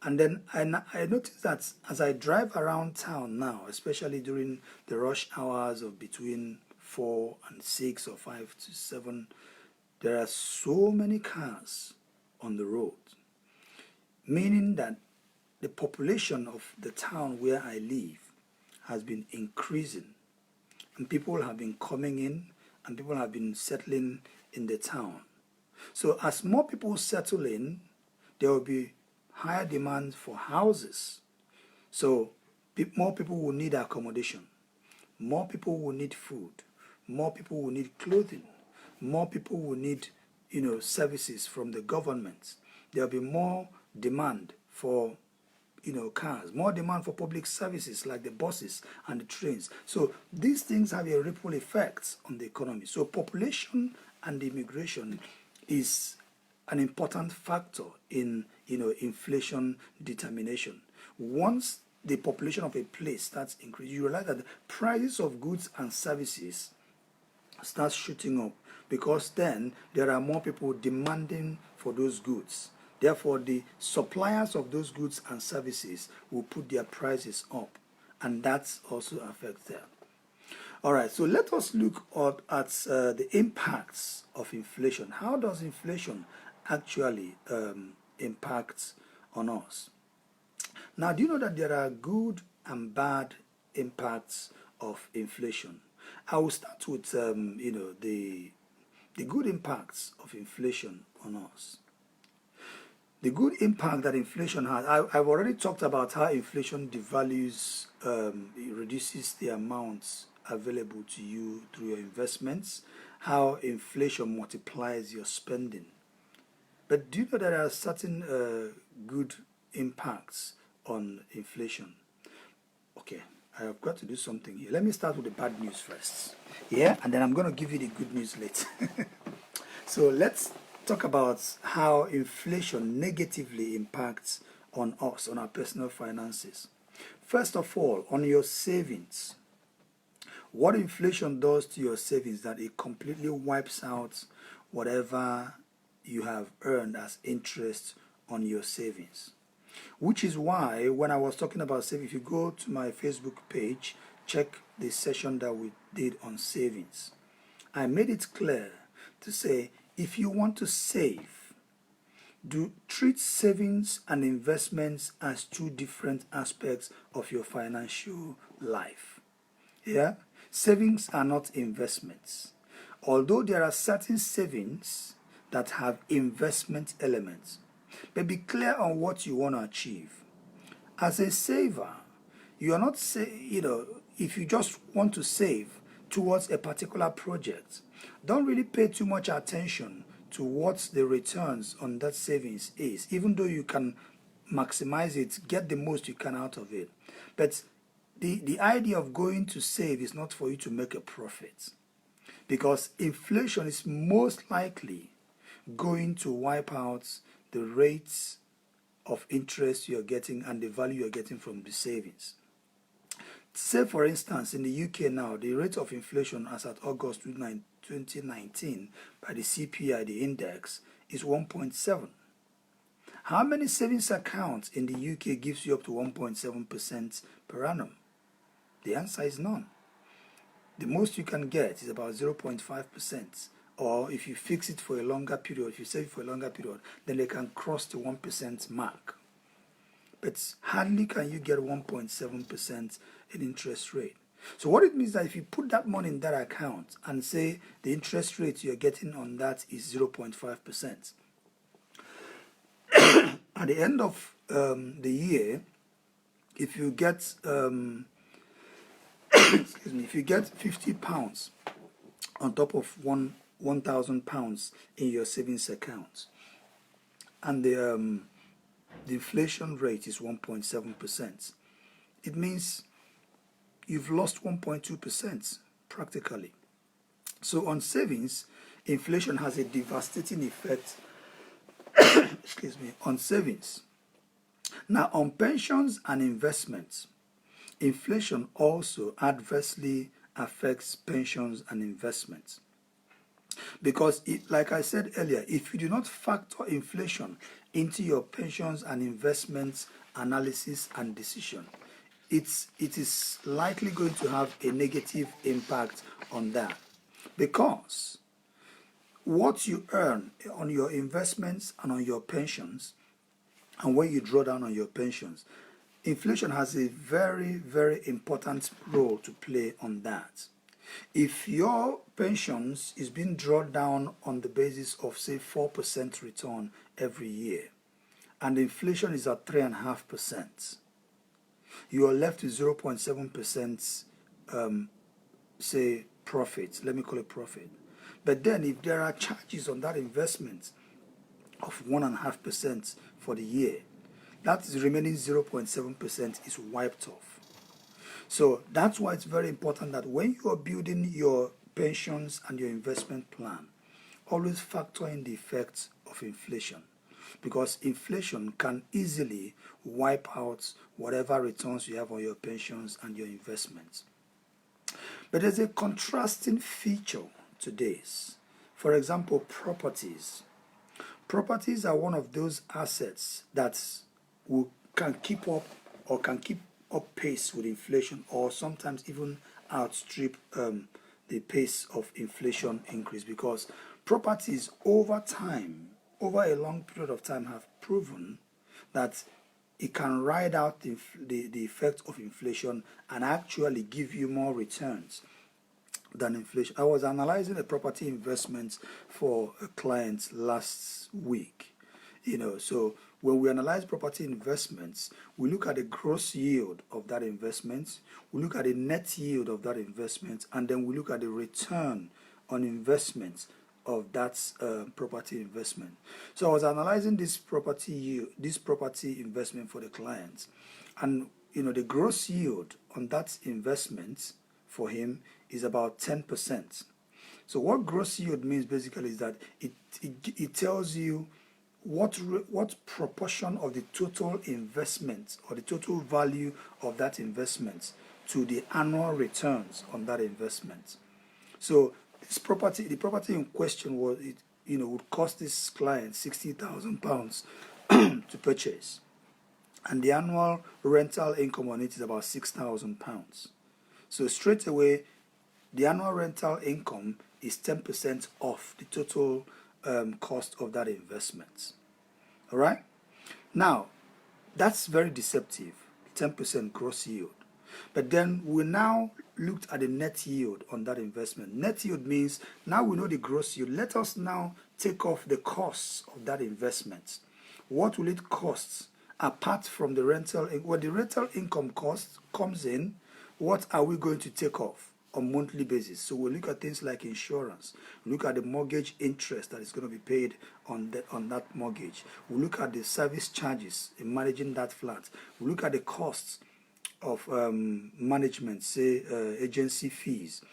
And then I noticed that as I drive around town now, especially during the rush hours of between 4 and 6 or 5 to 7, there are so many cars on the road, meaning that the population of the town where I live has been increasing, and people have been coming in and people have been settling in the town. So as more people settle in, there will be higher demand for houses. So more people will need accommodation, more people will need food, more people will need clothing, more people will need services from the government. There will be more demand for cars, more demand for public services like the buses and the trains. So these things have a ripple effect on the economy. So population and immigration is an important factor in inflation determination. Once the population of a place starts increasing, you realize that the prices of goods and services start shooting up, because then there are more people demanding for those goods. Therefore, the suppliers of those goods and services will put their prices up, and that also affects them. All right, so let us look at the impacts of inflation. How does inflation actually impact on us? Now, do you know that there are good and bad impacts of inflation? I will start with the good impacts of inflation on us. The good impact that inflation has, I've already talked about how inflation devalues, it reduces the amounts available to you through your investments, how inflation multiplies your spending. But do you know there are certain good impacts on inflation. Okay, I have got to do something here. Let me start with the bad news first. Yeah, and then I'm going to give you the good news later. So let's talk about how inflation negatively impacts on us, on our personal finances. First of all, on your savings. What inflation does to your savings, that it completely wipes out whatever you have earned as interest on your savings. Which is why when I was talking about savings, if you go to my Facebook page, check the session that we did on savings. I made it clear to say, if you want to save, treat savings and investments as two different aspects of your financial life. Yeah? Savings are not investments. Although there are certain savings that have investment elements. But be clear on what you want to achieve. As a saver, you are not if you just want to save towards a particular project, don't really pay too much attention to what the returns on that savings is, even though you can maximize it, get the most you can out of it. But the idea of going to save is not for you to make a profit, because inflation is most likely going to wipe out the rates of interest you're getting and the value you're getting from the savings. Say, for instance, in the UK now, the rate of inflation as at August 2019 by the CPI, the index, is 1.7. How many savings accounts in the UK gives you up to 1.7% per annum? The answer is none. The most you can get is about 0.5%. Or if you fix it for a longer period, if you save it for a longer period, then they can cross the 1% mark. But hardly can you get 1.7% in interest rate. So what it means is that if you put that money in that account and say the interest rate you're getting on that is 0.5%, at the end of the year, if you get excuse me, if you get £50 on top of £1,000 in your savings account, and the inflation rate is 1.7%, it means you've lost 1.2% practically. So on savings, inflation has a devastating effect excuse me, on savings. Now, on pensions and investments, inflation also adversely affects pensions and investments. Because, like I said earlier, if you do not factor inflation into your pensions and investments analysis and decision, it is likely going to have a negative impact on that. Because what you earn on your investments and on your pensions, and when you draw down on your pensions, inflation has a very, very important role to play on that. If your pensions is being drawn down on the basis of, say, 4% return every year, and inflation is at 3.5%, you are left with 0.7%, say, profit. Let me call it profit. But then if there are charges on that investment of 1.5% for the year, that is remaining 0.7% is wiped off. So that's why it's very important that when you are building your pensions and your investment plan, always factor in the effects of inflation, because inflation can easily wipe out whatever returns you have on your pensions and your investments. But there's a contrasting feature to this. For example, properties. Properties are one of those assets that can keep up pace with inflation, or sometimes even outstrip the pace of inflation increase, because properties over a long period of time, have proven that it can ride out the effect of inflation and actually give you more returns than inflation. I was analyzing a property investment for a client last week. So when we analyze property investments, we look at the gross yield of that investment, we look at the net yield of that investment, and then we look at the return on investment of that property investment. So I was analyzing this property investment for the clients, and the gross yield on that investment for him is about 10%. So what gross yield means basically is that it tells you what proportion of the total investment or the total value of that investment to the annual returns on that investment. So the property in question would cost this client £60,000 to purchase, and the annual rental income on it is about £6,000. So straight away, the annual rental income is 10% off the total cost of that investment. All right? Now, that's very deceptive, 10% gross yield. But then we now looked at the net yield on that investment. Net yield means now we know the gross yield. Let us now take off the costs of that investment. What will it cost apart from the rental? When the rental income cost comes in, what are we going to take off on monthly basis? So we'll look at things like insurance. We'll look at the mortgage interest that is going to be paid on that mortgage. We'll look at the service charges in managing that flat. We'll look at the costs of management, say agency fees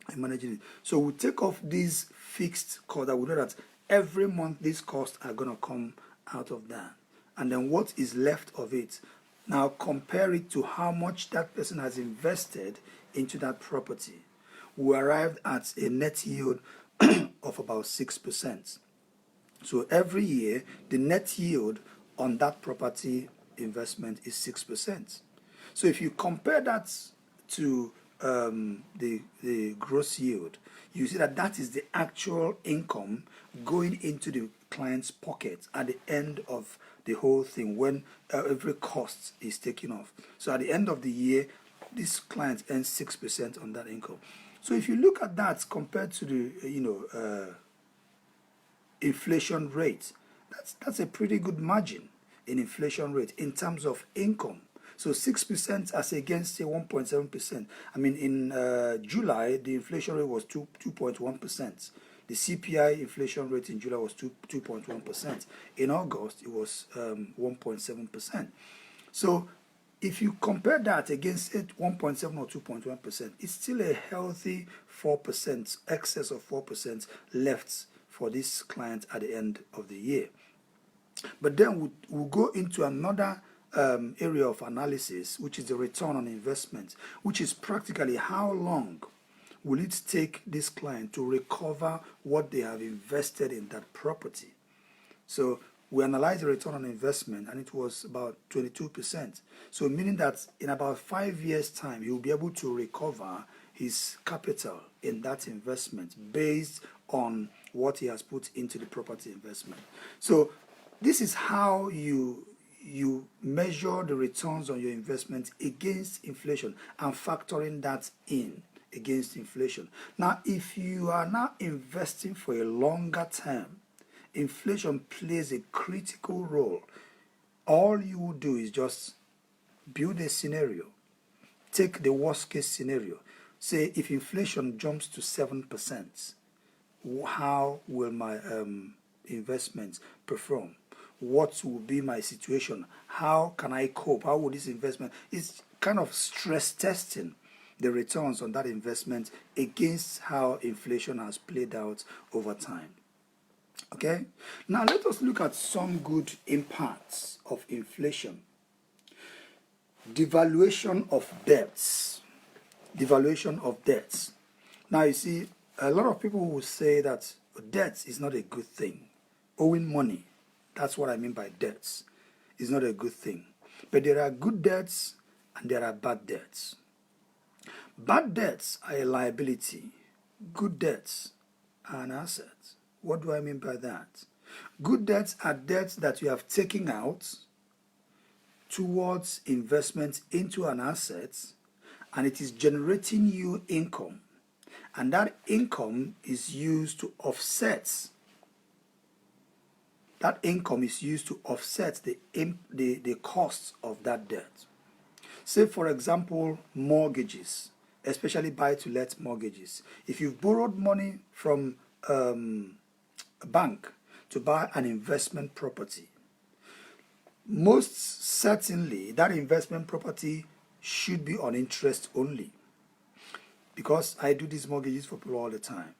and managing it. So we take off these fixed costs that we know that every month these costs are going to come out of that. And then what is left of it, now compare it to how much that person has invested into that property. We arrived at a net yield of about 6%. So every year, the net yield on that property investment is 6%. So if you compare that to the gross yield, you see that that is the actual income going into the client's pocket at the end of the whole thing, when every cost is taken off. So at the end of the year, this client earns 6% on that income. So if you look at that compared to the inflation rate, that's a pretty good margin in inflation rate in terms of income. So 6% as against say 1.7%. I mean, in July the inflation rate was 2.1%. The CPI inflation rate in July was 2.1%. In August it was 1.7%. So if you compare that against 1.7 or 2.1%, it's still a healthy 4%, excess of 4% left for this client at the end of the year. But then we'll go into another area of analysis, which is the return on investment, which is practically how long will it take this client to recover what they have invested in that property. So we analyzed the return on investment, and it was about 22%. So meaning that in about 5 years' time, he will be able to recover his capital in that investment based on what he has put into the property investment. So this is how you measure the returns on your investment against inflation and factoring that in against inflation. Now, if you are now investing for a longer term, inflation plays a critical role. All you will do is just build a scenario. Take the worst case scenario. Say if inflation jumps to 7%, how will my investments perform? What will be my situation? How can I cope? How will this investment? It's kind of stress testing the returns on that investment against how inflation has played out over time. Okay? Now let us look at some good impacts of inflation. Devaluation of debts. Devaluation of debts. Now you see, a lot of people will say that debt is not a good thing. Owing money, that's what I mean by debts, is not a good thing. But there are good debts and there are bad debts. Bad debts are a liability. Good debts are an asset. What do I mean by that? Good debts are debts that you have taken out towards investment into an asset, and it is generating you income. And that income is used to offset. That income is used to offset the costs of that debt. Say, for example, mortgages, especially buy-to-let mortgages. If you've borrowed money from a bank to buy an investment property, most certainly that investment property should be on interest only, because I do these mortgages for people all the time.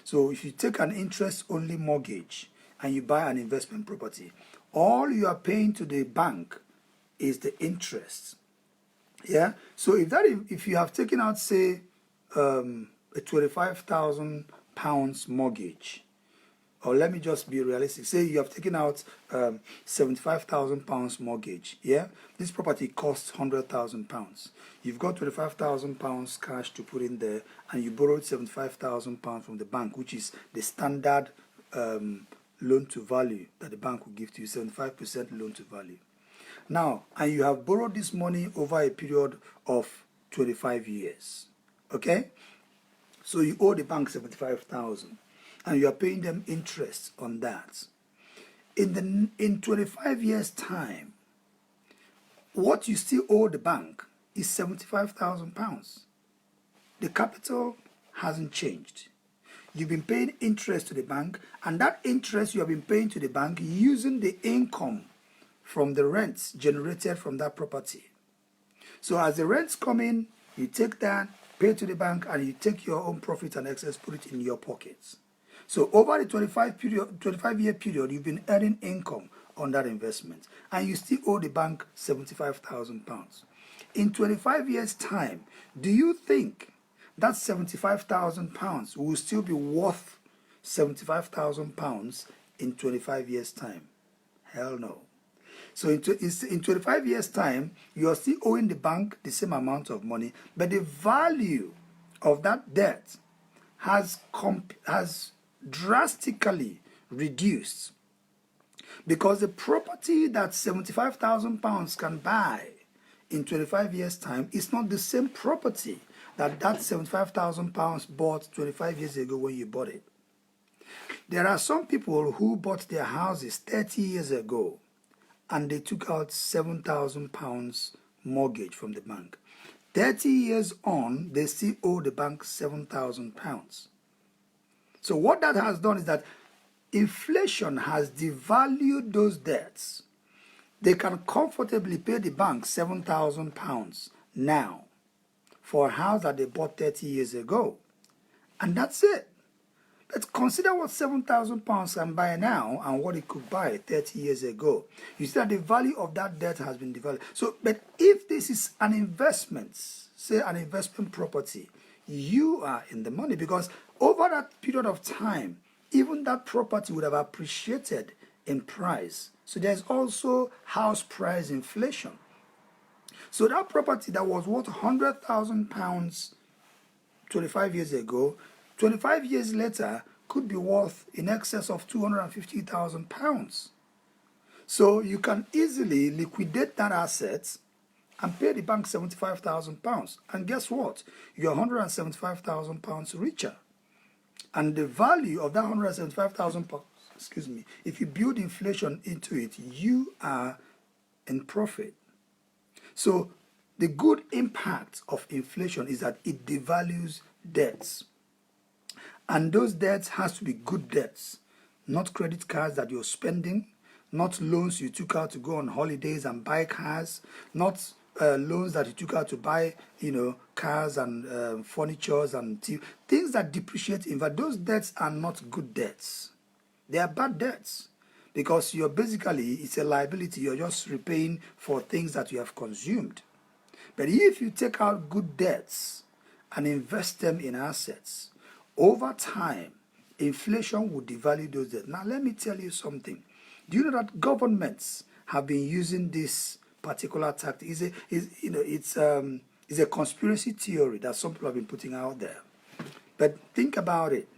So if you take an interest only mortgage and you buy an investment property, all you are paying to the bank is the interest. Yeah. So if you have taken out, say, a £25,000 mortgage, or let me just be realistic, say you have taken out £75,000 mortgage. Yeah, this property costs £100,000. You've got £25,000 cash to put in there, and you borrowed £75,000 from the bank, which is the standard loan to value that the bank will give to you, 75% loan to value. Now, and you have borrowed this money over a period of 25 years. Okay, so you owe the bank 75,000. And you are paying them interest on that. In 25 years' time, what you still owe the bank is £75,000. The capital hasn't changed. You've been paying interest to the bank, and that interest you have been paying to the bank using the income from the rents generated from that property. So as the rents come in, you take that, pay to the bank, and you take your own profit and excess, put it in your pockets. So over the 25-year period, you've been earning income on that investment, and you still owe the bank £75,000. In 25 years' time, do you think that £75,000 will still be worth £75,000 in 25 years' time? Hell no. So in 25 years' time, you are still owing the bank the same amount of money, but the value of that debt has drastically reduced, because the property that £75,000 can buy in 25 years' time is not the same property that £75,000 bought 25 years ago when you bought it. There are some people who bought their houses 30 years ago and they took out £7,000 mortgage from the bank. 30 years on, they still owe the bank £7,000. So what that has done is that inflation has devalued those debts. They can comfortably pay the bank £7,000 now for a house that they bought 30 years ago. And that's it. Let's consider what £7,000 can buy now and what it could buy 30 years ago. You see that the value of that debt has been devalued. So, but if this is an investment, say an investment property, you are in the money, because over that period of time, even that property would have appreciated in price. So there's also house price inflation. So that property that was worth £100,000 25 years ago, 25 years later could be worth in excess of £250,000. So you can easily liquidate that asset and pay the bank £75,000. And guess what? You're £175,000 richer. And the value of that £175,000, if you build inflation into it, you are in profit. So the good impact of inflation is that it devalues debts. And those debts has to be good debts, not credit cards that you're spending, not loans you took out to go on holidays and buy cars, not loans that you took out to buy, cars and furnitures and things that depreciate in value. Those debts are not good debts. They are bad debts, because you're basically, it's a liability. You're just repaying for things that you have consumed. But if you take out good debts and invest them in assets, over time, inflation will devalue those debts. Now, let me tell you something. Do you know that governments have been using this particular tactic? It's a conspiracy theory that some people have been putting out there. But think about it.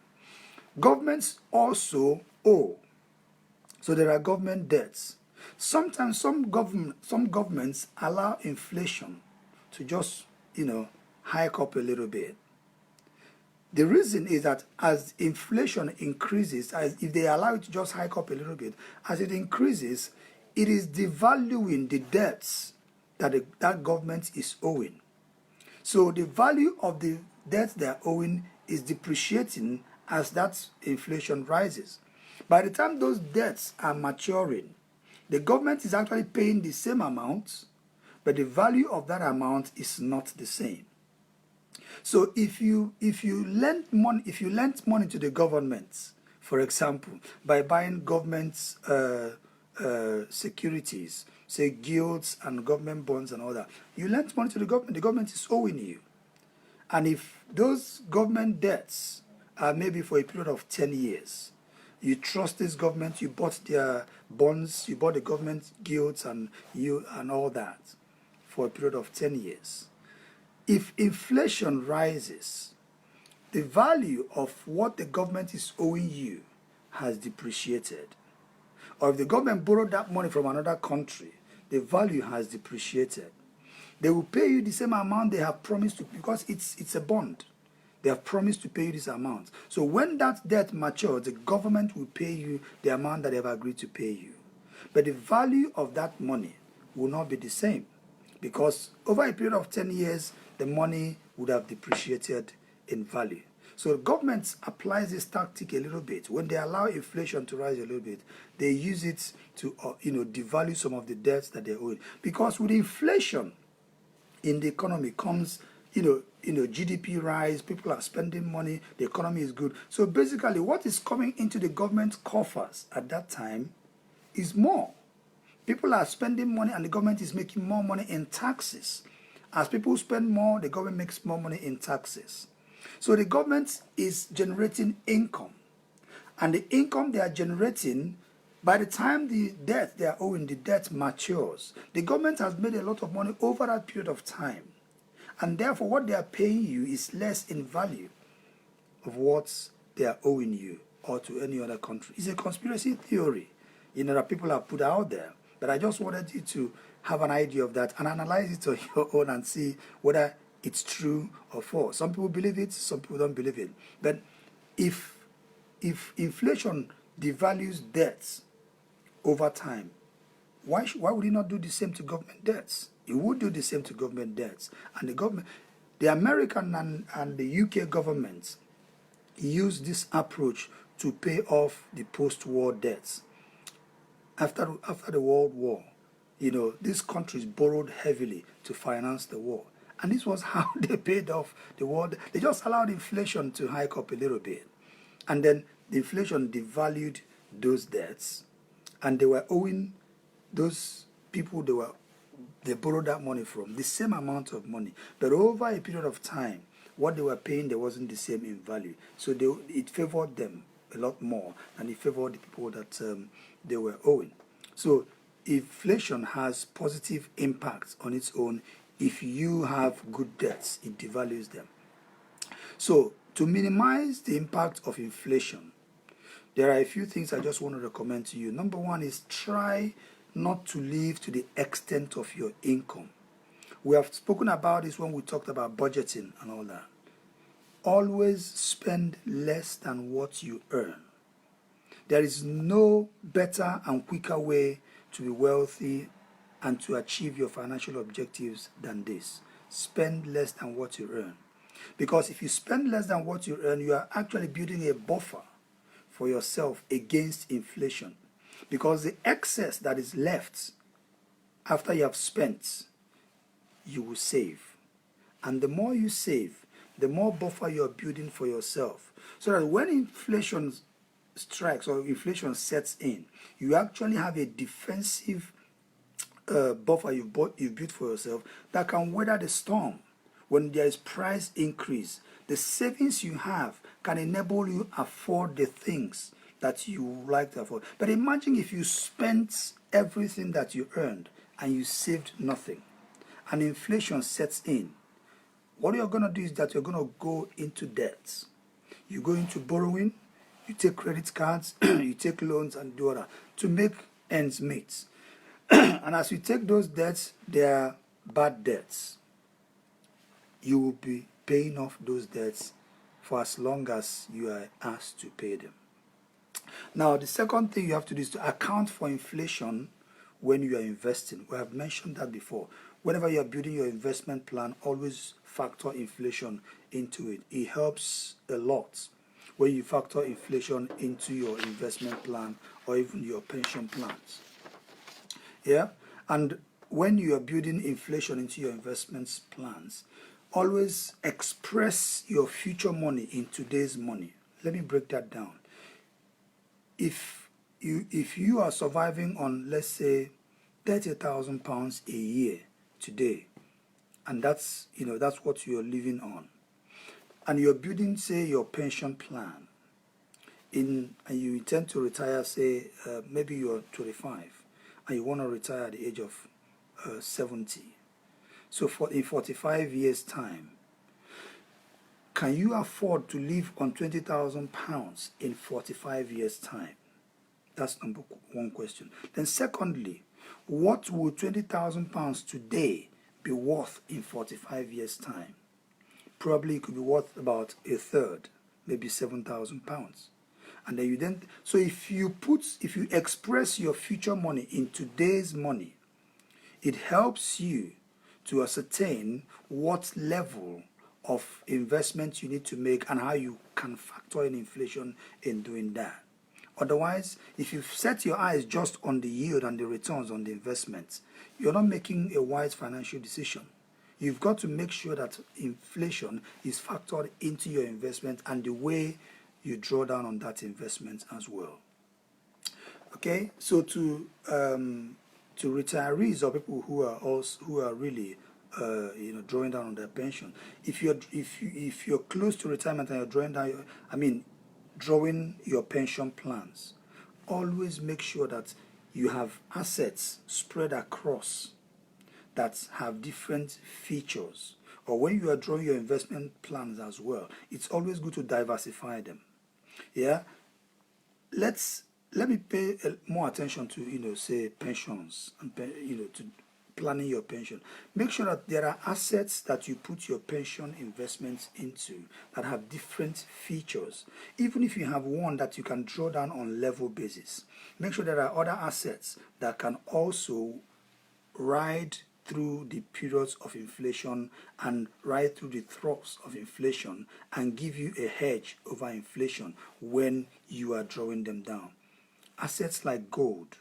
Governments also owe. So there are government debts. Sometimes some governments allow inflation to just, hike up a little bit. The reason is that as inflation increases, if they allow it to just hike up a little bit, as it increases, it is devaluing the debts that that government is owing. So the value of the debt they are owing is depreciating as that inflation rises. By the time those debts are maturing, the government is actually paying the same amount, but the value of that amount is not the same. So if you lend money to the government, for example, by buying government securities, say guilds and government bonds and all that, you lend money to the government is owing you. And if those government debts are maybe for a period of 10 years, you trust this government, you bought their bonds, you bought the government guilds and all that for a period of 10 years. If inflation rises, the value of what the government is owing you has depreciated. Or if the government borrowed that money from another country, the value has depreciated. They will pay you the same amount they have promised to, because it's a bond. They have promised to pay you this amount. So when that debt matures, the government will pay you the amount that they have agreed to pay you. But the value of that money will not be the same, because over a period of 10 years, the money would have depreciated in value. So the government applies this tactic a little bit. When they allow inflation to rise a little bit, they use it to devalue some of the debts that they owe. Because with inflation in the economy comes GDP rise, people are spending money, the economy is good. So basically what is coming into the government coffers at that time is more. People are spending money and the government is making more money in taxes. As people spend more, the government makes more money in taxes. So the government is generating income. And the income they are generating, by the time the debt they are owing, the debt matures. The government has made a lot of money over that period of time. And therefore, what they are paying you is less in value of what they are owing you or to any other country. It's a conspiracy theory, that people have put out there. But I just wanted you to have an idea of that and analyze it on your own and see whether it's true or false. Some people believe it, some people don't believe it. But if inflation devalues debts over time, why would it not do the same to government debts? It would do the same to government debts. And the American and the UK governments use this approach to pay off the post-war debts. After the World War, these countries borrowed heavily to finance the war. And this was how they paid off the war. They just allowed inflation to hike up a little bit. And then the inflation devalued those debts. And they were owing those people they borrowed that money from the same amount of money. But over a period of time, what they were paying, there wasn't the same in value. So it favored them a lot more than it favored the people that they were owing. So inflation has positive impacts on its own. If you have good debts, it devalues them. So to minimize the impact of inflation, there are a few things I just want to recommend to you. Number one is try not to live to the extent of your income. We have spoken about this when we talked about budgeting and all that. Always spend less than what you earn. There is no better and quicker way to be wealthy and to achieve your financial objectives than this. Spend less than what you earn. Because if you spend less than what you earn, you are actually building a buffer for yourself against inflation. Because the excess that is left after you have spent, you will save. And the more you save, the more buffer you are building for yourself. So that when inflation strikes or inflation sets in, you actually have a defensive buffer you've built for yourself that can weather the storm. When there is price increase, the savings you have can enable you afford the things that you would like to afford. But imagine if you spent everything that you earned and you saved nothing, and inflation sets in. What you're going to do is that you're going to go into debt. You go into borrowing, you take credit cards, you take loans and do that to make ends meet. And as you take those debts, they are bad debts. You will be paying off those debts for as long as you are asked to pay them. Now, the second thing you have to do is to account for inflation when you are investing. We have mentioned that before. Whenever you are building your investment plan, always factor inflation into it. It helps a lot. when you factor inflation into your investment plan or even your pension plans. Yeah, and when you are building inflation into your investments plans, always express your future money in today's money. Let me break that down. If you are surviving on, let's say, £30,000 a year today, and that's what you're living on, and you're building, say, your pension plan and you intend to retire, say, maybe you're 25 and you want to retire at the age of 70. So in 45 years time, can you afford to live on £20,000 in 45 years time? That's number one question. Then secondly, what would £20,000 today be worth in 45 years time? Probably it could be worth about a third, maybe £7,000. And then so if you express your future money in today's money, it helps you to ascertain what level of investment you need to make and how you can factor in inflation in doing that. Otherwise, if you set your eyes just on the yield and the returns on the investments, you're not making a wise financial decision. You've got to make sure that inflation is factored into your investment and the way you draw down on that investment as well. Okay, so to retirees or people who are really drawing down on their pension, if you're close to retirement and you're drawing your pension plans, always make sure that you have assets spread across that have different features. Or when you are drawing your investment plans as well, it's always good to diversify them. Yeah, let me pay more attention to say pensions and to planning your pension. Make sure that there are assets that you put your pension investments into that have different features. Even if you have one that you can draw down on level basis, make sure there are other assets that can also ride through the periods of inflation and ride through the troughs of inflation and give you a hedge over inflation when you are drawing them down. Assets like gold,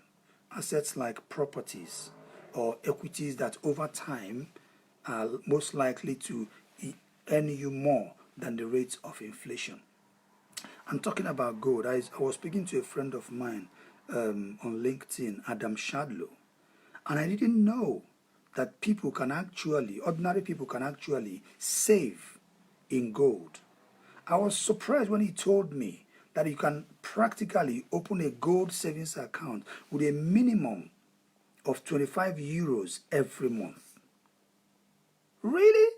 assets like properties or equities that over time are most likely to earn you more than the rate of inflation. I'm talking about gold. I was speaking to a friend of mine on LinkedIn, Adam Shadlow, and I didn't know that ordinary people can actually save in gold. I was surprised when he told me that you can practically open a gold savings account with a minimum of 25 euros every month. Really?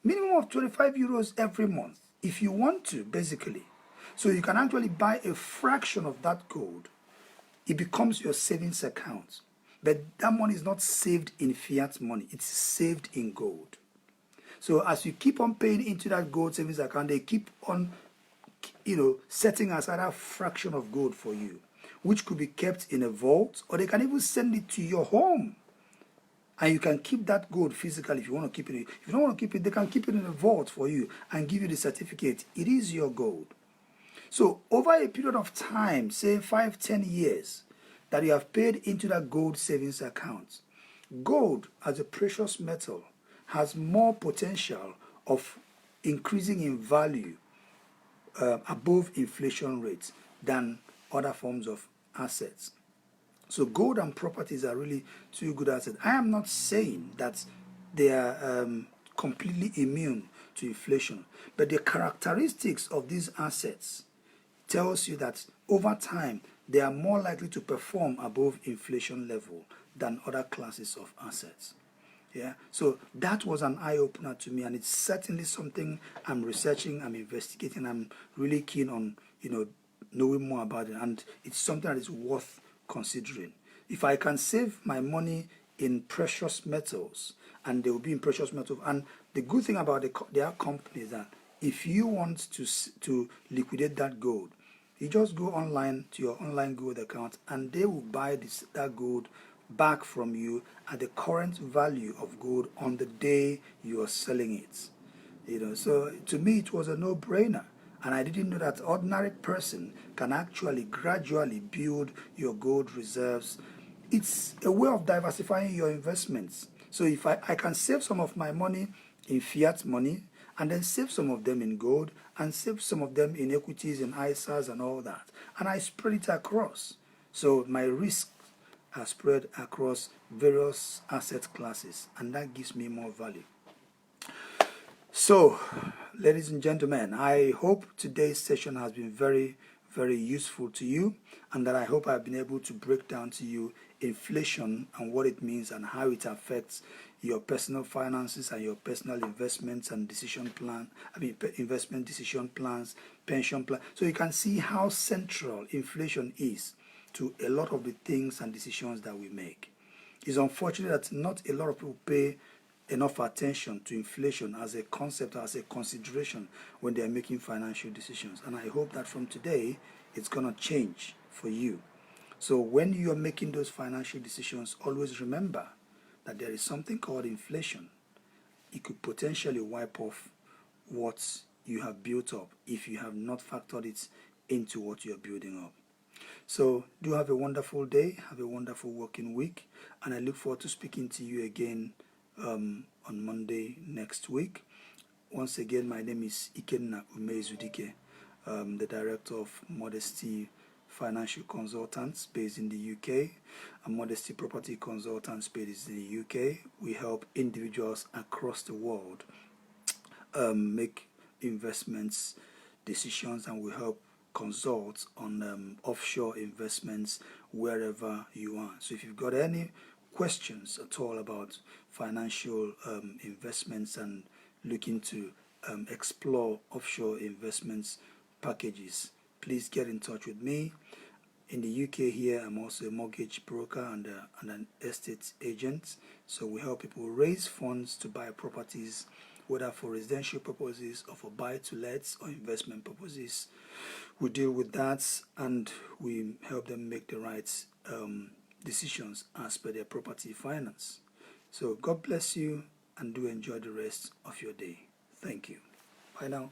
Minimum of 25 euros every month, if you want to, basically. So you can actually buy a fraction of that gold. It becomes your savings account. But that money is not saved in fiat money. It's saved in gold. So as you keep on paying into that gold savings account, they keep on, setting aside a fraction of gold for you, which could be kept in a vault, or they can even send it to your home. And you can keep that gold physically if you want to keep it. If you don't want to keep it, they can keep it in a vault for you and give you the certificate. It is your gold. So over a period of time, say 5-10 years, that you have paid into that gold savings account, gold as a precious metal has more potential of increasing in value above inflation rates than other forms of assets. So gold and properties are really two good assets. I am not saying that they are completely immune to inflation, but the characteristics of these assets tells you that over time they are more likely to perform above inflation level than other classes of assets. Yeah, so that was an eye-opener to me, and it's certainly something I'm researching, I'm investigating, I'm really keen on knowing more about it, and it's something that is worth considering. If I can save my money in precious metals, and they will be in precious metals, and the good thing about their company is that if you want to liquidate that gold, you just go online to your online gold account and they will buy that gold back from you at the current value of gold on the day you are selling it. So to me it was a no-brainer, And I didn't know that ordinary person can actually gradually build your gold reserves. It's a way of diversifying your investments. So if I can save some of my money in fiat money, and then save some of them in gold, and save some of them in equities and ISAs and all that, and I spread it across. So my risk are spread across various asset classes, and that gives me more value. So, ladies and gentlemen, I hope today's session has been very, very useful to you, and that I hope I've been able to break down to you inflation and what it means and how it affects your personal finances and your personal investments and investment decision plans, pension plan. So you can see how central inflation is to a lot of the things and decisions that we make. It's unfortunate that not a lot of people pay enough attention to inflation as a concept, as a consideration when they are making financial decisions. And I hope that from today, it's going to change for you. So when you are making those financial decisions, always remember that there is something called inflation. It could potentially wipe off what you have built up if you have not factored it into what you're building up. So do have a wonderful day, have a wonderful working week, and I look forward to speaking to you again on Monday next week. Once again, my name is Ikenna Umezudike, the director of Modesty Financial Consultants based in the UK, and Modesty Property Consultants based in the UK. We help individuals across the world make investments decisions, and we help consult on offshore investments wherever you are. So if you've got any questions at all about financial investments and looking to explore offshore investments packages, please get in touch with me. In the UK here, I'm also a mortgage broker and an estate agent. So we help people raise funds to buy properties, whether for residential purposes or for buy-to-lets or investment purposes. We deal with that, and we help them make the right decisions as per their property finance. So God bless you, and do enjoy the rest of your day. Thank you. Bye now.